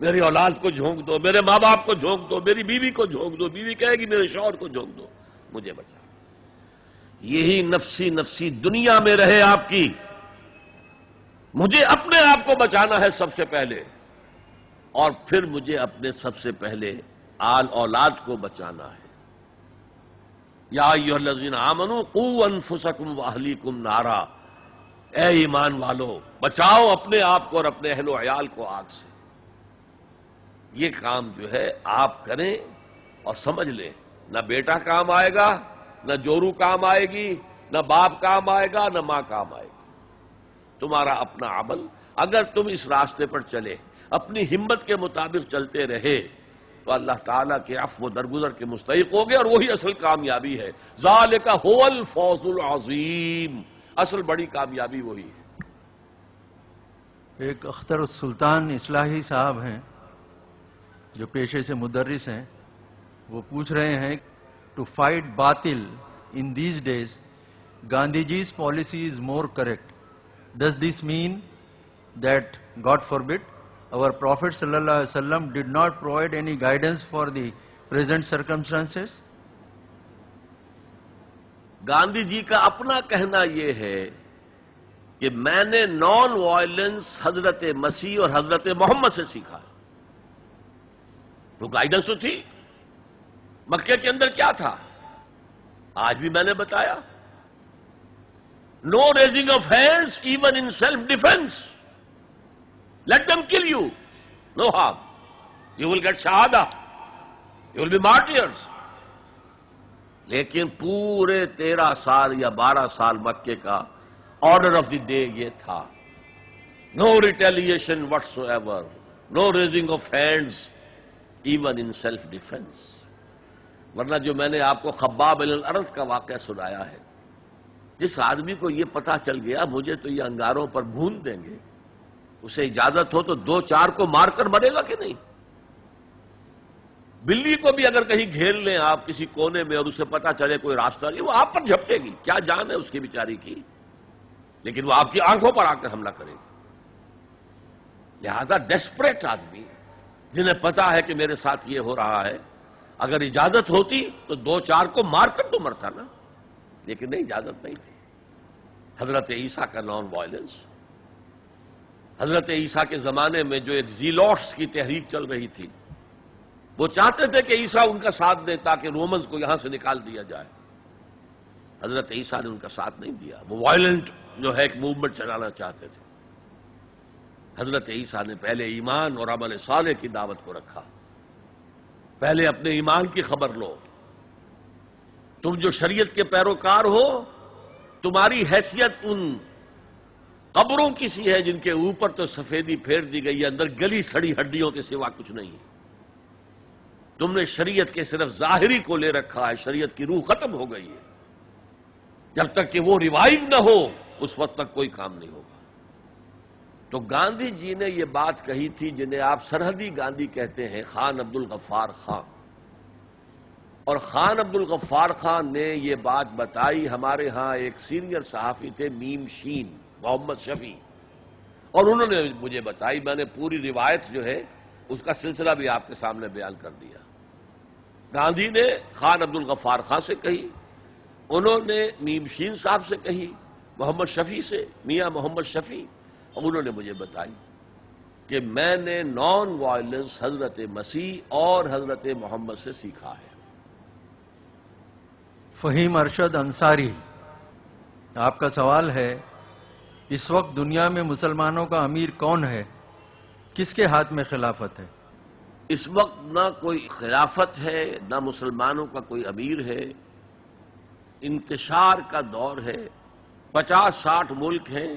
میری اولاد کو جھونک دو، میرے ماں باپ کو جھونک دو، میری بیوی کو جھونک دو، بیوی کہے گی میرے شوہر کو جھونک دو، مجھے بچا۔ یہی نفسی نفسی دنیا میں رہے آپ کی، مجھے اپنے آپ کو بچانا ہے سب سے پہلے، اور پھر مجھے اپنے سب سے پہلے آل اولاد کو بچانا ہے۔ یا ایھا الذین آمنوا قوا انفسکم واہلیکم نارا، اے ایمان والو بچاؤ اپنے آپ کو اور اپنے اہل و عیال کو آگ سے۔ یہ کام جو ہے آپ کریں اور سمجھ لیں، نہ بیٹا کام آئے گا، نہ جورو کام آئے گی، نہ باپ کام آئے گا، نہ ماں کام آئے گی، تمہارا اپنا عمل۔ اگر تم اس راستے پر چلے، اپنی ہمت کے مطابق چلتے رہے، تو اللہ تعالیٰ کے عفو و درگزر کے مستحق ہوگے، اور وہی اصل کامیابی ہے۔ ذالک ھو الفوز العظیم، اصل بڑی کامیابی وہی ہے۔ ایک اختر السلطان اصلاحی صاحب ہیں جو پیشے سے مدرس ہیں، وہ پوچھ رہے ہیں، ٹو فائٹ باطل in these days Gandhi ji's policy is more correct, does this mean that God forbid our Prophet sallallahu alaihi wasallam did not provide any guidance for the present circumstances? Gandhi ji کا اپنا کہنا یہ ہے کہ میں نے نان وائلنس حضرت مسیح اور حضرت محمد سے سیکھا۔ تو گائیڈنس تو تھی، مکے کے اندر کیا تھا؟ آج بھی میں نے بتایا، no raising of hands even in self defence, let them kill you, no harm, you will get shahada, you will be martyrs۔ لیکن پورے 13 سال یا 12 سال مکے کا آرڈر آف دی ڈے یہ تھا، no retaliation whatsoever, no raising of hands even in self defense۔ ورنہ جو میں نے آپ کو خباب بن الارض کا واقعہ سنایا ہے، جس آدمی کو یہ پتا چل گیا مجھے تو یہ انگاروں پر بھون دیں گے، اسے اجازت ہو تو 2-4 کو مار کر مرے گا کہ نہیں؟ بلی کو بھی اگر کہیں گھیر لیں آپ کسی کونے میں اور اسے پتا چلے کوئی راستہ نہیں، وہ آپ پر جھپٹے گی، کیا جان ہے اس کی بیچاری کی، لیکن وہ آپ کی آنکھوں پر آ کر حملہ کرے گی۔ لہذا ڈیسپریٹ آدمی جنہیں پتا ہے کہ میرے ساتھ یہ ہو رہا ہے، اگر اجازت ہوتی تو دو چار کو مار کر تو مرتا نا، لیکن نہیں، اجازت نہیں تھی۔ حضرت عیسیٰ کا نان وائلنس، حضرت عیسیٰ کے زمانے میں جو ایک زیلوٹس کی تحریک چل رہی تھی، وہ چاہتے تھے کہ عیسیٰ ان کا ساتھ دے تاکہ رومنز کو یہاں سے نکال دیا جائے۔ حضرت عیسیٰ نے ان کا ساتھ نہیں دیا، وہ وائلنٹ جو ہے ایک موومنٹ چلانا چاہتے تھے۔ حضرت عیسیٰ نے پہلے ایمان اور عمل صالح کی دعوت کو رکھا، پہلے اپنے ایمان کی خبر لو، تم جو شریعت کے پیروکار ہو، تمہاری حیثیت ان قبروں کی سی ہے جن کے اوپر تو سفیدی پھیر دی گئی ہے، اندر گلی سڑی ہڈیوں کے سوا کچھ نہیں ہے۔ تم نے شریعت کے صرف ظاہری کو لے رکھا ہے، شریعت کی روح ختم ہو گئی ہے۔ جب تک کہ وہ ریوائیو نہ ہو اس وقت تک کوئی کام نہیں ہوگا۔ تو گاندھی جی نے یہ بات کہی تھی جنہیں آپ سرحدی گاندھی کہتے ہیں، خان عبد الغفار خان، اور خان عبد الغفار خان نے یہ بات بتائی۔ ہمارے ہاں ایک سینئر صحافی تھے میم شین، محمد شفیع، اور انہوں نے مجھے بتائی، میں نے پوری روایت جو ہے اس کا سلسلہ بھی آپ کے سامنے بیان کر دیا۔ گاندھی نے خان عبد الغفار خان سے کہی، انہوں نے میم شین صاحب سے کہی، محمد شفیع سے، میاں محمد شفیع، اور انہوں نے مجھے بتائی کہ میں نے نان وائلنس حضرت مسیح اور حضرت محمد سے سیکھا ہے۔ فہیم ارشد انصاری، آپ کا سوال ہے، اس وقت دنیا میں مسلمانوں کا امیر کون ہے؟ کس کے ہاتھ میں خلافت ہے؟ اس وقت نہ کوئی خلافت ہے، نہ مسلمانوں کا کوئی امیر ہے، انتشار کا دور ہے، 50-60 ملک ہیں،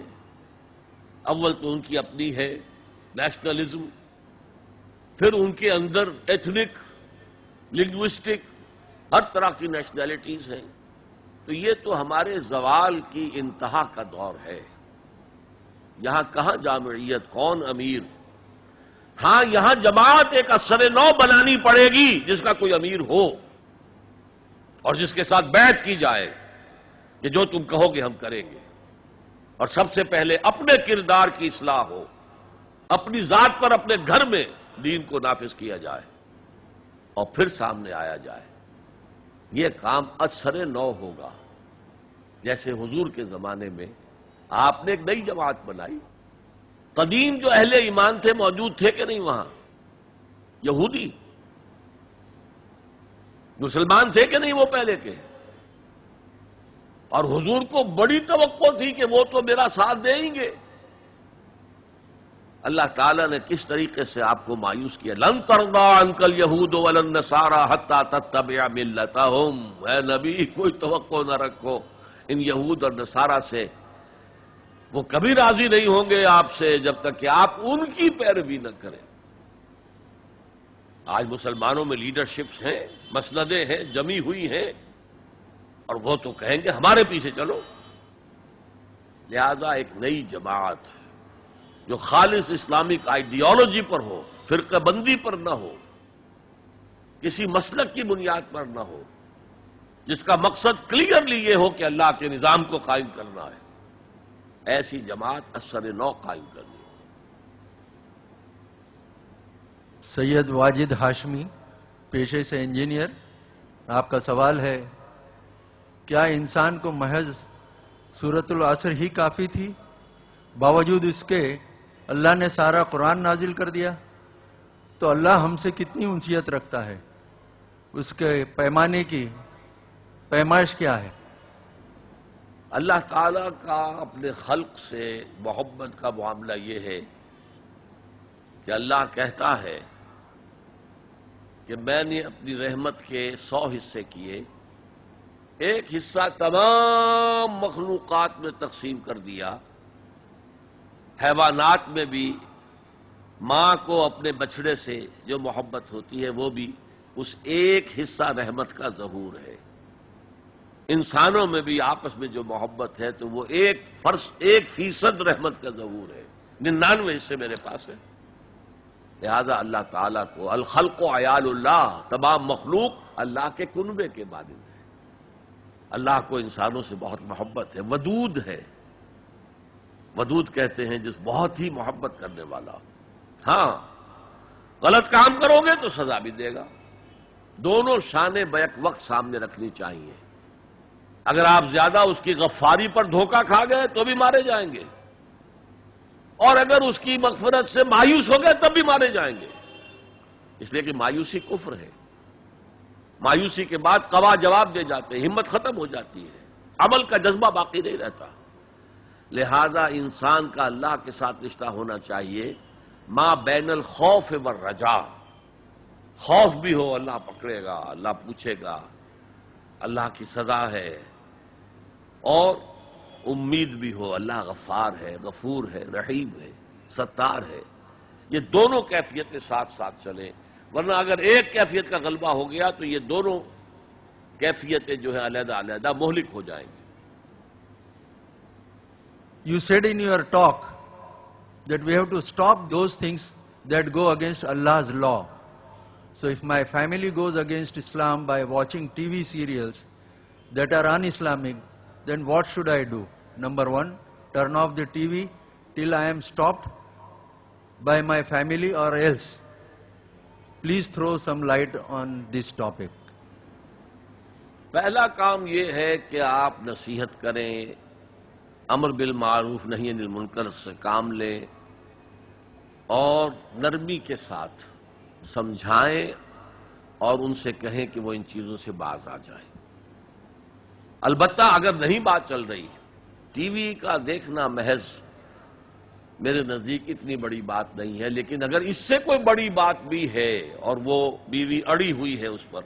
اول تو ان کی اپنی ہے نیشنلزم، پھر ان کے اندر ایتھنک، لنگوسٹک، ہر طرح کی نیشنلٹیز ہیں، تو یہ تو ہمارے زوال کی انتہا کا دور ہے۔ یہاں کہاں جامعیت، کون امیر؟ ہاں یہاں جماعت ایک اثر نو بنانی پڑے گی جس کا کوئی امیر ہو اور جس کے ساتھ بیعت کی جائے کہ جو تم کہو گے ہم کریں گے، اور سب سے پہلے اپنے کردار کی اصلاح ہو، اپنی ذات پر اپنے گھر میں دین کو نافذ کیا جائے اور پھر سامنے آیا جائے۔ یہ کام اثر نو ہوگا۔ جیسے حضور کے زمانے میں آپ نے ایک نئی جماعت بنائی، قدیم جو اہل ایمان تھے موجود تھے کہ نہیں وہاں؟ یہودی مسلمان تھے کہ نہیں وہ پہلے کے؟ اور حضور کو بڑی توقع تھی کہ وہ تو میرا ساتھ دیں گے۔ اللہ تعالیٰ نے کس طریقے سے آپ کو مایوس کیا، لن ترضی عنک الیہود ولا النصارى حتی تتبع ملتہم۔ اے نبی کوئی توقع نہ رکھو ان یہود اور نصارہ سے، وہ کبھی راضی نہیں ہوں گے آپ سے جب تک کہ آپ ان کی پیروی نہ کریں۔ آج مسلمانوں میں لیڈرشپس ہیں، مسندیں ہیں، جمی ہوئی ہیں، اور وہ تو کہیں گے ہمارے پیچھے چلو۔ لہذا ایک نئی جماعت جو خالص اسلامک آئیڈیالوجی پر ہو، فرقہ بندی پر نہ ہو، کسی مسلک کی بنیاد پر نہ ہو، جس کا مقصد کلیئرلی یہ ہو کہ اللہ کے نظام کو قائم کرنا ہے، ایسی جماعت اثر نو قائم کرنی۔ سید واجد ہاشمی، پیشے سے انجینئر، آپ کا سوال ہے، کیا انسان کو محض سورۃ العصر ہی کافی تھی؟ باوجود اس کے اللہ نے سارا قرآن نازل کر دیا؟ تو اللہ ہم سے کتنی انسیت رکھتا ہے، اس کے پیمانے کی پیمائش کیا ہے؟ اللہ تعالیٰ کا اپنے خلق سے محبت کا معاملہ یہ ہے کہ اللہ کہتا ہے کہ میں نے اپنی رحمت کے 100 حصے کیے، ایک حصہ تمام مخلوقات میں تقسیم کر دیا۔ حیوانات میں بھی ماں کو اپنے بچڑے سے جو محبت ہوتی ہے وہ بھی اس ایک حصہ رحمت کا ظہور ہے۔ انسانوں میں بھی آپس میں جو محبت ہے تو وہ 1% رحمت کا ظہور ہے، 99 حصے میرے پاس ہے۔ لہذا اللہ تعالیٰ کو الخلق عیال اللہ، تمام مخلوق اللہ کے کنبے کے مانند ہے. اللہ کو انسانوں سے بہت محبت ہے، ودود ہے. ودود کہتے ہیں جس بہت ہی محبت کرنے والا. ہاں غلط کام کرو گے تو سزا بھی دے گا. دونوں شانیں بیک وقت سامنے رکھنی چاہیے. اگر آپ زیادہ اس کی غفاری پر دھوکہ کھا گئے تو بھی مارے جائیں گے، اور اگر اس کی مغفرت سے مایوس ہو گئے تب بھی مارے جائیں گے. اس لیے کہ مایوسی کفر ہے. مایوسی کے بعد قوا جواب دے جاتے ہیں، ہمت ختم ہو جاتی ہے، عمل کا جذبہ باقی نہیں رہتا. لہذا انسان کا اللہ کے ساتھ رشتہ ہونا چاہیے ما بین الخوف والرجاء. خوف بھی ہو اللہ پکڑے گا، اللہ پوچھے گا، اللہ کی سزا ہے، اور امید بھی ہو اللہ غفار ہے، غفور ہے، رحیم ہے، ستار ہے. یہ دونوں کیفیتیں ساتھ ساتھ چلیں، ورنہ اگر ایک کیفیت کا غلبہ ہو گیا تو یہ دونوں کیفیتیں جو ہیں علیحدہ علیحدہ مہلک ہو جائیں گی. You said in your talk that we have to stop those things that go against Allah's law. So if my family goes against Islam by watching TV serials that are un-Islamic, then what should I do? Number one, turn off the TV till I am stopped by my family, or else. Please throw some light on this topic. پہلا کام یہ ہے کہ آپ نصیحت کریں، امر بالمعروف نہی عن المنکر سے کام لیں، اور نرمی کے ساتھ سمجھائیں اور ان سے کہیں کہ وہ ان چیزوں سے باز آ جائیں. البتہ اگر نہیں بات چل رہی، ٹی وی کا دیکھنا محض میرے نزدیک اتنی بڑی بات نہیں ہے، لیکن اگر اس سے کوئی بڑی بات بھی ہے اور وہ بیوی اڑی ہوئی ہے اس پر،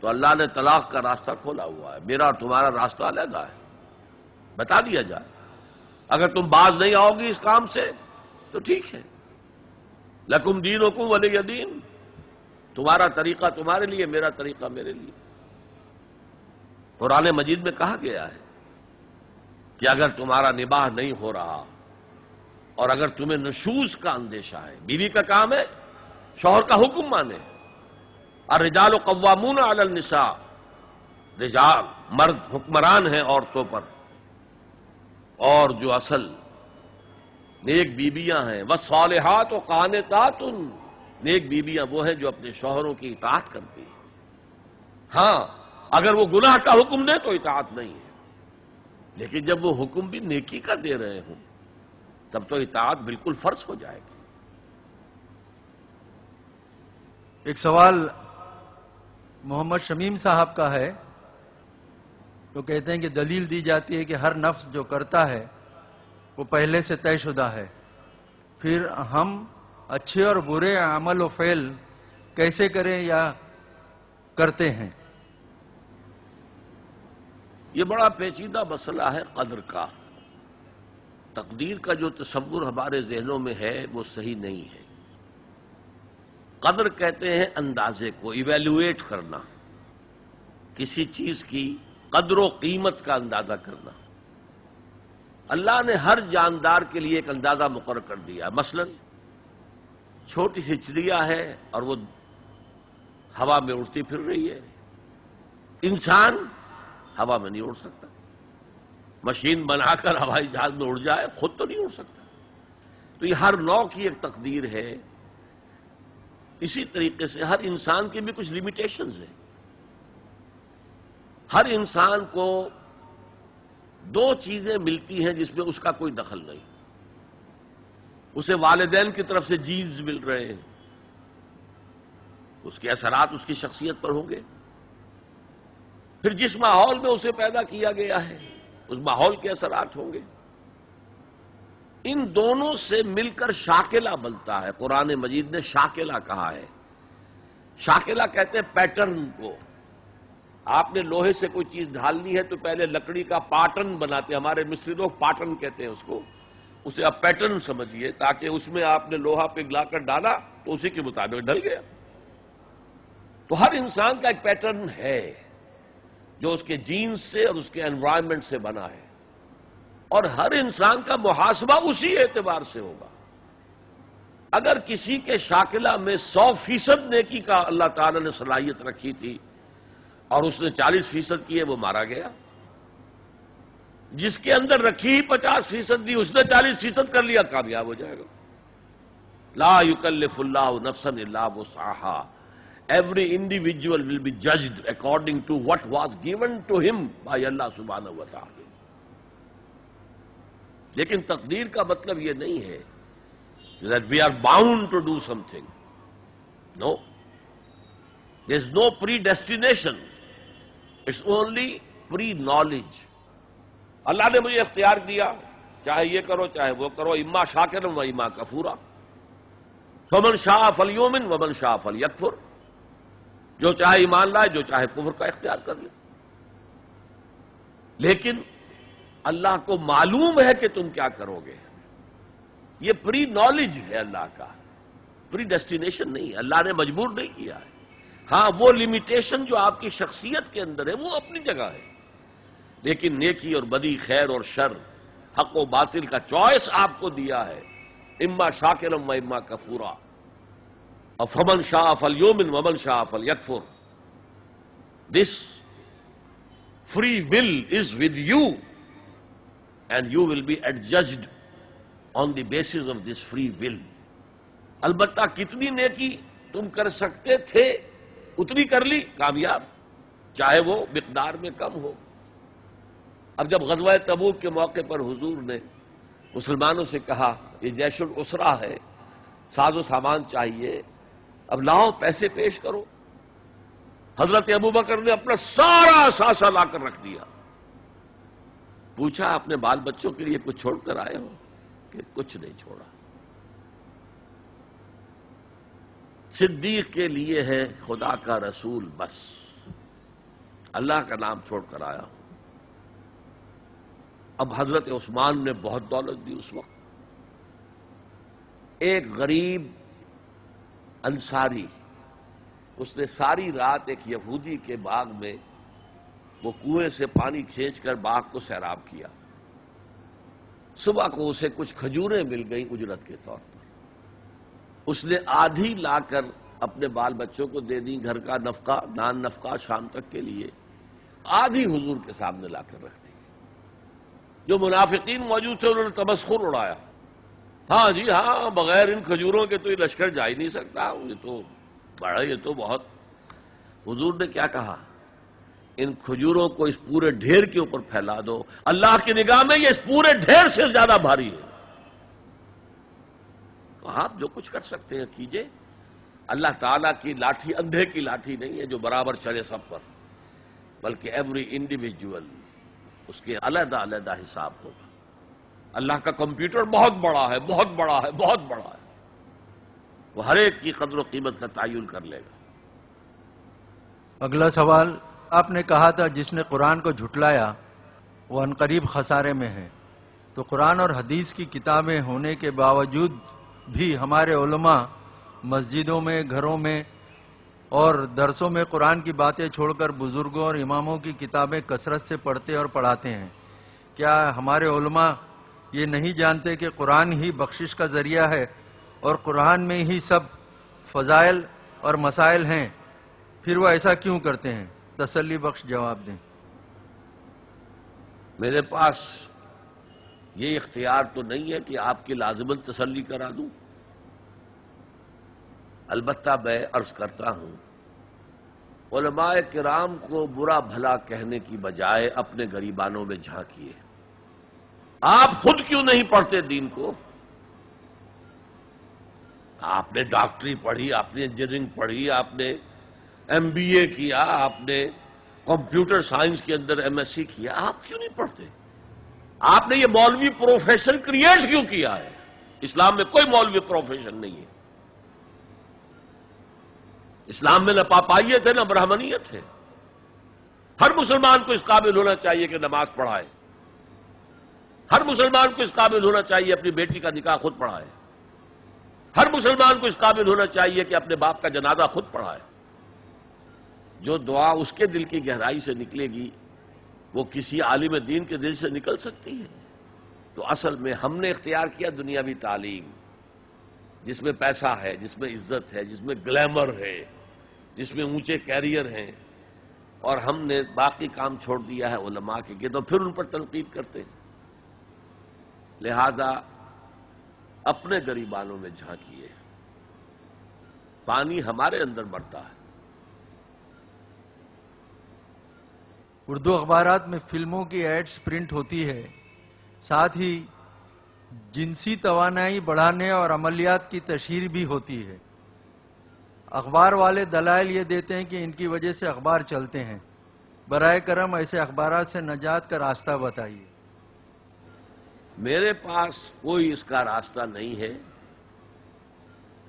تو اللہ نے طلاق کا راستہ کھولا ہوا ہے. میرا اور تمہارا راستہ علیحدہ ہے، بتا دیا جائے. اگر تم باز نہیں آؤ گی اس کام سے تو ٹھیک ہے، لکم دینکم ولی دین، تمہارا طریقہ تمہارے لیے، میرا طریقہ میرے لیے. قرآن مجید میں کہا گیا ہے کہ اگر تمہارا نباہ نہیں ہو رہا اور اگر تمہیں نشوز کا اندیشہ ہے، بیوی کا کام ہے شوہر کا حکم مانے. الرجال قوامون علی النساء، رجال مرد حکمران ہیں عورتوں پر، اور جو اصل نیک بیویاں ہیں والصالحات قانتات، نیک بیویاں وہ ہیں جو اپنے شوہروں کی اطاعت کرتی ہیں. ہاں اگر وہ گناہ کا حکم دے تو اطاعت نہیں ہے، لیکن جب وہ حکم بھی نیکی کا دے رہے ہوں تب تو اطاعت بالکل فرض ہو جائے گی. ایک سوال محمد شمیم صاحب کا ہے، تو کہتے ہیں کہ دلیل دی جاتی ہے کہ ہر نفس جو کرتا ہے وہ پہلے سے طے شدہ ہے، پھر ہم اچھے اور برے عمل و فعل کیسے کریں یا کرتے ہیں؟ یہ بڑا پیچیدہ مسئلہ ہے قدر کا. تقدیر کا جو تصور ہمارے ذہنوں میں ہے وہ صحیح نہیں ہے. قدر کہتے ہیں اندازے کو، ایویلویٹ کرنا، کسی چیز کی قدر و قیمت کا اندازہ کرنا. اللہ نے ہر جاندار کے لیے ایک اندازہ مقرر کر دیا. مثلا چھوٹی سی چڑیا ہے اور وہ ہوا میں اڑتی پھر رہی ہے. انسان ہوا میں نہیں اڑ سکتا. مشین بنا کر ہوائی جہاز میں اڑ جائے، خود تو نہیں اڑ سکتا. تو یہ ہر نوع کی ایک تقدیر ہے. اسی طریقے سے ہر انسان کی بھی کچھ لمیٹیشنز ہیں. ہر انسان کو دو چیزیں ملتی ہیں جس میں اس کا کوئی دخل نہیں. اسے والدین کی طرف سے جینز مل رہے ہیں، اس کے اثرات اس کی شخصیت پر ہوں گے. پھر جس ماحول میں اسے پیدا کیا گیا ہے اس ماحول کے اثرات ہوں گے. ان دونوں سے مل کر شاکلہ بنتا ہے. قرآن مجید نے شاکلہ کہا ہے. شاکلہ کہتے ہیں پیٹرن کو. آپ نے لوہے سے کوئی چیز ڈھالنی ہے تو پہلے لکڑی کا پاٹرن بناتے ہیں. ہمارے مصری لوگ پاٹرن کہتے ہیں اس کو. اسے آپ پیٹرن سمجھیے تاکہ اس میں آپ نے لوہا پگھلا کر ڈالا تو اسی کے مطابق ڈھل گیا. تو ہر انسان کا ایک پیٹرن ہے جو اس کے جینز سے اور اس کے انوائرمنٹ سے بنا ہے، اور ہر انسان کا محاسبہ اسی اعتبار سے ہوگا. اگر کسی کے شاکلہ میں 100% نیکی کا اللہ تعالی نے صلاحیت رکھی تھی اور اس نے 40% کی ہے، وہ مارا گیا. جس کے اندر رکھی 50% دی، اس نے 40% کر لیا، کامیاب ہو جائے گا. لا یکلف اللہ نفسا الا وسعها. Every individual will be judged according to what was given to him by Allah subhanahu wa ta'ala. لیکن تقدیر کا مطلب یہ نہیں ہے that we are bound to do something. No. There is no predestination. It's only pre-knowledge. اللہ نے مجھے اختیار دیا، چاہے یہ کرو چاہے وہ کرو، اما شاکرا و اما کفورا. فمن شاء فلیؤمن ومن شاء فلیکفر. جو چاہے ایمان لائے، جو چاہے کفر کا اختیار کر لے. لیکن اللہ کو معلوم ہے کہ تم کیا کرو گے. یہ پری نالج ہے اللہ کا، پری ڈیسٹینیشن نہیں ہے. اللہ نے مجبور نہیں کیا ہے. ہاں وہ لمیٹیشن جو آپ کی شخصیت کے اندر ہے وہ اپنی جگہ ہے، لیکن نیکی اور بدی، خیر اور شر، حق و باطل کا چوائس آپ کو دیا ہے. اما شاکرا و اما کفورا. اور فمن شاء فلیؤمن ومن شاء فلیکفر. دس free will is with you and you will be adjudged on the basis of this free will. البتہ کتنی نیکی تم کر سکتے تھے اتنی کر لی، کامیاب، چاہے وہ مقدار میں کم ہو. اب جب غزوہ تبوک کے موقع پر حضور نے مسلمانوں سے کہا یہ جیش العسرہ ہے، ساز و سامان چاہیے، اب لاؤ پیسے پیش کرو، حضرت ابوبکر نے اپنا سارا اثاثہ لا کر رکھ دیا. پوچھا اپنے بال بچوں کے لیے کچھ چھوڑ کر آئے ہو؟ کہ کچھ نہیں چھوڑا. صدیق کے لیے ہے خدا کا رسول، بس اللہ کا نام چھوڑ کر آیا ہوں. اب حضرت عثمان نے بہت دولت دی اس وقت. ایک غریب انصاری، اس نے ساری رات ایک یہودی کے باغ میں وہ کنویں سے پانی کھینچ کر باغ کو سیراب کیا. صبح کو اسے کچھ کھجوریں مل گئیں اجرت کے طور پر. اس نے آدھی لا کر اپنے بال بچوں کو دے دی، گھر کا نفقہ، نان نفقہ شام تک کے لیے. آدھی حضور کے سامنے لا کر رکھ دی. جو منافقین موجود تھے انہوں نے تمسخر اڑایا. ہاں جی ہاں، بغیر ان کھجوروں کے تو یہ لشکر جا ہی نہیں سکتا، یہ تو بڑا، یہ تو بہت. حضور نے کیا کہا؟ ان کھجوروں کو اس پورے ڈھیر کے اوپر پھیلا دو، اللہ کی نگاہ میں یہ اس پورے ڈھیر سے زیادہ بھاری ہے. تو آپ جو کچھ کر سکتے ہیں کیجئے. اللہ تعالیٰ کی لاٹھی اندھے کی لاٹھی نہیں ہے جو برابر چلے سب پر، بلکہ ایوری انڈیویجول اس کے علیحدہ علیحدہ حساب ہوگا. اللہ کا کمپیوٹر بہت بڑا ہے، بہت بڑا ہے، بہت بڑا ہے. وہ ہر ایک کی قدر و قیمت کا تعین کر لے گا. اگلا سوال، آپ نے کہا تھا جس نے قرآن کو جھٹلایا وہ عنقریب خسارے میں ہے. تو قرآن اور حدیث کی کتابیں ہونے کے باوجود بھی ہمارے علماء مسجدوں میں، گھروں میں اور درسوں میں قرآن کی باتیں چھوڑ کر بزرگوں اور اماموں کی کتابیں کثرت سے پڑھتے اور پڑھاتے ہیں. کیا ہمارے علماء یہ نہیں جانتے کہ قرآن ہی بخشش کا ذریعہ ہے اور قرآن میں ہی سب فضائل اور مسائل ہیں؟ پھر وہ ایسا کیوں کرتے ہیں؟ تسلی بخش جواب دیں. میرے پاس یہ اختیار تو نہیں ہے کہ آپ کی لازماً تسلی کرا دوں. البتہ میں عرض کرتا ہوں، علماء کرام کو برا بھلا کہنے کی بجائے اپنے گریبانوں میں جھانکیے. آپ خود کیوں نہیں پڑھتے دین کو؟ آپ نے ڈاکٹری پڑھی، آپ نے انجینئرنگ پڑھی، آپ نے MBA کیا، آپ نے کمپیوٹر سائنس کے اندر MSc کیا، آپ کیوں نہیں پڑھتے؟ آپ نے یہ مولوی پروفیشن کریٹ کیوں کیا ہے؟ اسلام میں کوئی مولوی پروفیشن نہیں ہے. اسلام میں نہ پاپائیت ہے نہ برہمنیت ہے. ہر مسلمان کو اس قابل ہونا چاہیے کہ نماز پڑھائے. ہر مسلمان کو اس قابل ہونا چاہیے اپنی بیٹی کا نکاح خود پڑھائے. ہر مسلمان کو اس قابل ہونا چاہیے کہ اپنے باپ کا جنازہ خود پڑھائے. جو دعا اس کے دل کی گہرائی سے نکلے گی وہ کسی عالم دین کے دل سے نکل سکتی ہے. تو اصل میں ہم نے اختیار کیا دنیاوی تعلیم، جس میں پیسہ ہے، جس میں عزت ہے، جس میں گلیمر ہے، جس میں اونچے کیریئر ہیں، اور ہم نے باقی کام چھوڑ دیا ہے علماء کے تو پھر ان پر تنقید کرتے ہیں۔ لہذا اپنے گریبانوں میں جھانکیے، پانی ہمارے اندر بڑھتا ہے۔ اردو اخبارات میں فلموں کی ایڈز پرنٹ ہوتی ہے، ساتھ ہی جنسی توانائی بڑھانے اور عملیات کی تشہیر بھی ہوتی ہے۔ اخبار والے دلائل یہ دیتے ہیں کہ ان کی وجہ سے اخبار چلتے ہیں۔ برائے کرم ایسے اخبارات سے نجات کا راستہ بتائیے۔ میرے پاس کوئی اس کا راستہ نہیں ہے۔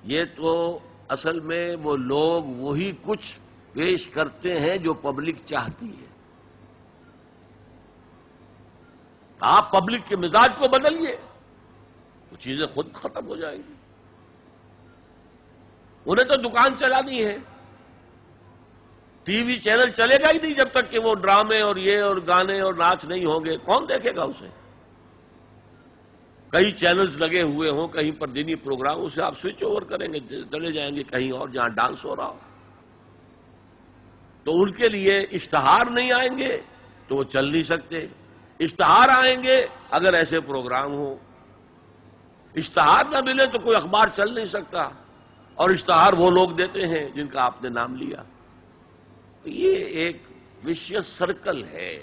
یہ تو اصل میں وہ لوگ وہی کچھ پیش کرتے ہیں جو پبلک چاہتی ہے۔ آپ پبلک کے مزاج کو بدلیے، وہ چیزیں خود ختم ہو جائیں گی۔ انہیں تو دکان چلانی ہے، ٹی وی چینل چلے گا ہی نہیں جب تک کہ وہ ڈرامے اور یہ اور گانے اور ناچ نہیں ہوں گے۔ کون دیکھے گا اسے؟ کئی چینلز لگے ہوئے ہوں کہیں پر دینی پروگرام، اسے آپ سوئچ اوور کریں گے، چلے جائیں گے کہیں اور جہاں ڈانس ہو رہا ہو۔ تو ان کے لیے اشتہار نہیں آئیں گے تو وہ چل نہیں سکتے۔ اشتہار آئیں گے اگر ایسے پروگرام ہو، اشتہار نہ ملے تو کوئی اخبار چل نہیں سکتا، اور اشتہار وہ لوگ دیتے ہیں جن کا آپ نے نام لیا۔ یہ ایک وشیس سرکل ہے،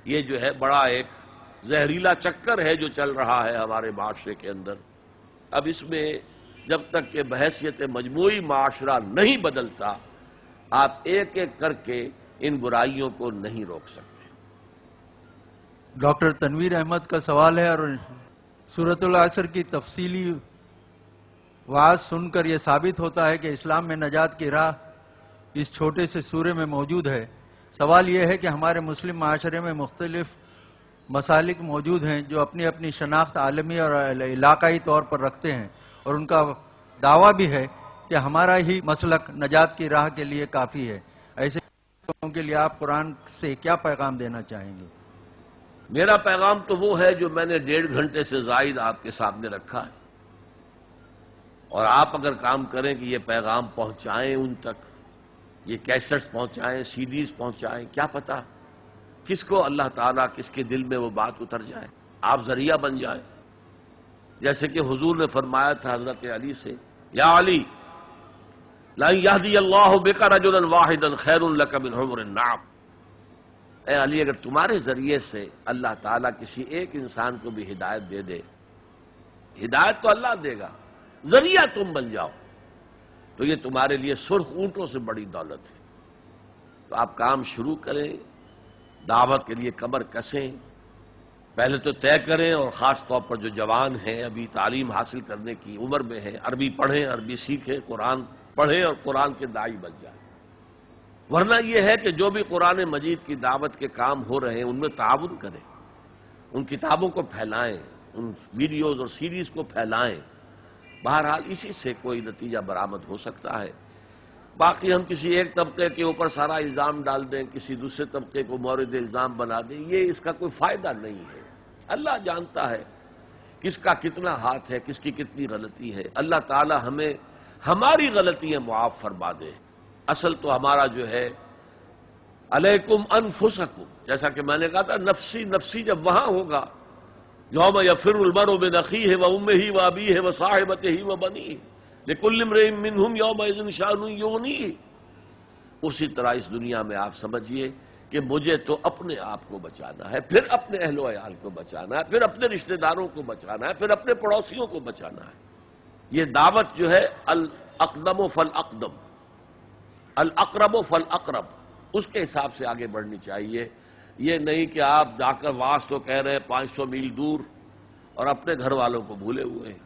یہ جو ہے بڑا ایک زہریلا چکر ہے جو چل رہا ہے ہمارے معاشرے کے اندر۔ اب اس میں جب تک کہ بحیثیت مجموعی معاشرہ نہیں بدلتا، آپ ایک ایک کر کے ان برائیوں کو نہیں روک سکتے۔ ڈاکٹر تنویر احمد کا سوال ہے، اور سورۃ العصر کی تفصیلی وعظ سن کر یہ ثابت ہوتا ہے کہ اسلام میں نجات کی راہ اس چھوٹے سے سورے میں موجود ہے۔ سوال یہ ہے کہ ہمارے مسلم معاشرے میں مختلف مسالک موجود ہیں جو اپنی اپنی شناخت عالمی اور علاقائی طور پر رکھتے ہیں، اور ان کا دعویٰ بھی ہے کہ ہمارا ہی مسلک نجات کی راہ کے لیے کافی ہے۔ ایسے لوگوں کے لیے آپ قرآن سے کیا پیغام دینا چاہیں گے؟ میرا پیغام تو وہ ہے جو میں نے 1.5 گھنٹے سے زائد آپ کے سامنے رکھا ہے، اور آپ اگر کام کریں کہ یہ پیغام پہنچائیں ان تک، یہ کیسٹس پہنچائیں، سی ڈیز پہنچائیں، کیا پتا کس کو اللہ تعالیٰ کس کے دل میں وہ بات اتر جائے، آپ ذریعہ بن جائیں۔ جیسے کہ حضور نے فرمایا تھا حضرت علی سے، یا علی لَن يَهْدِيَ اللَّهُ بِكَ رَجُلًا وَاحِدًا خَيْرٌ لَكَ مِنْ حُمُرِ النَّعَمِ۔ اے علی، اگر تمہارے ذریعے سے اللہ تعالیٰ کسی ایک انسان کو بھی ہدایت دے دے، ہدایت تو اللہ دے گا، ذریعہ تم بن جاؤ، تو یہ تمہارے لیے سرخ اونٹوں سے بڑی دولت ہے۔ تو آپ کام شروع کریں، دعوت کے لیے کمر کسیں، پہلے تو طے کریں، اور خاص طور پر جو جوان ہیں ابھی تعلیم حاصل کرنے کی عمر میں ہیں، عربی پڑھیں، عربی سیکھیں، قرآن پڑھیں اور قرآن کے داعی بن جائیں۔ ورنہ یہ ہے کہ جو بھی قرآن مجید کی دعوت کے کام ہو رہے ہیں ان میں تعاون کریں، ان کتابوں کو پھیلائیں، ان ویڈیوز اور سیریز کو پھیلائیں۔ بہرحال اسی سے کوئی نتیجہ برآمد ہو سکتا ہے۔ باقی ہم کسی ایک طبقے کے اوپر سارا الزام ڈال دیں، کسی دوسرے طبقے کو مورد الزام بنا دیں، یہ اس کا کوئی فائدہ نہیں ہے۔ اللہ جانتا ہے کس کا کتنا ہاتھ ہے، کس کی کتنی غلطی ہے۔ اللہ تعالی ہمیں ہماری غلطیاں معاف فرما دے۔ اصل تو ہمارا جو ہے علیکم انفسکم، جیسا کہ میں نے کہا تھا نفسی نفسی جب وہاں ہوگا، یوم یفر المرء من اخیہ وامہ وابیہ وصاحبتہ وبنیہ لکل امرئ منہم یومئذ شأن یغنیہ، اسی طرح اس دنیا میں آپ سمجھیے کہ مجھے تو اپنے آپ کو بچانا ہے، پھر اپنے اہل و عیال کو بچانا ہے، پھر اپنے رشتہ داروں کو بچانا ہے، پھر اپنے پڑوسیوں کو بچانا ہے۔ یہ دعوت جو ہے الاقدم فالاقدم، الاقرب فالاقرب، اس کے حساب سے آگے بڑھنی چاہیے۔ یہ نہیں کہ آپ جا کر واس تو کہہ رہے ہیں 500 میل دور اور اپنے گھر والوں کو بھولے ہوئے ہیں،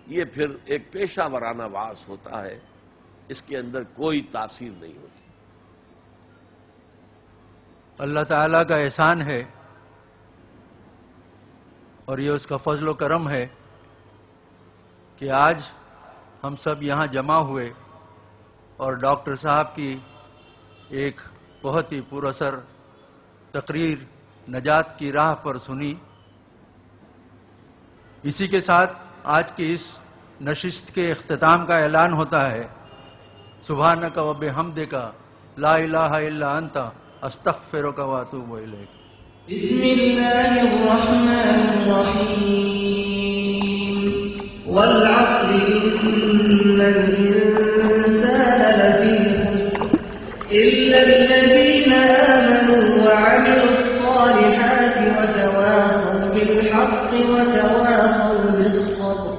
یہ پھر ایک پیشہ ورانہ واس ہوتا ہے، اس کے اندر کوئی تاثیر نہیں ہوتی۔ اللہ تعالیٰ کا احسان ہے اور یہ اس کا فضل و کرم ہے کہ آج ہم سب یہاں جمع ہوئے اور ڈاکٹر صاحب کی ایک بہت ہی پر اثر تقریر نجات کی راہ پر سنی۔ اسی کے ساتھ آج کی اس نشست کے اختتام کا اعلان ہوتا ہے، سبحانک و بحمدک لا الہ الا انت استغفرک و اتوب الیک۔ بسم اللہ الرحمن الرحیم والعصر ان الانسان لفی خسر الا الذین آمنوا وعملوا الصالحات وتواصوا بالحق وتواصوا بالصبر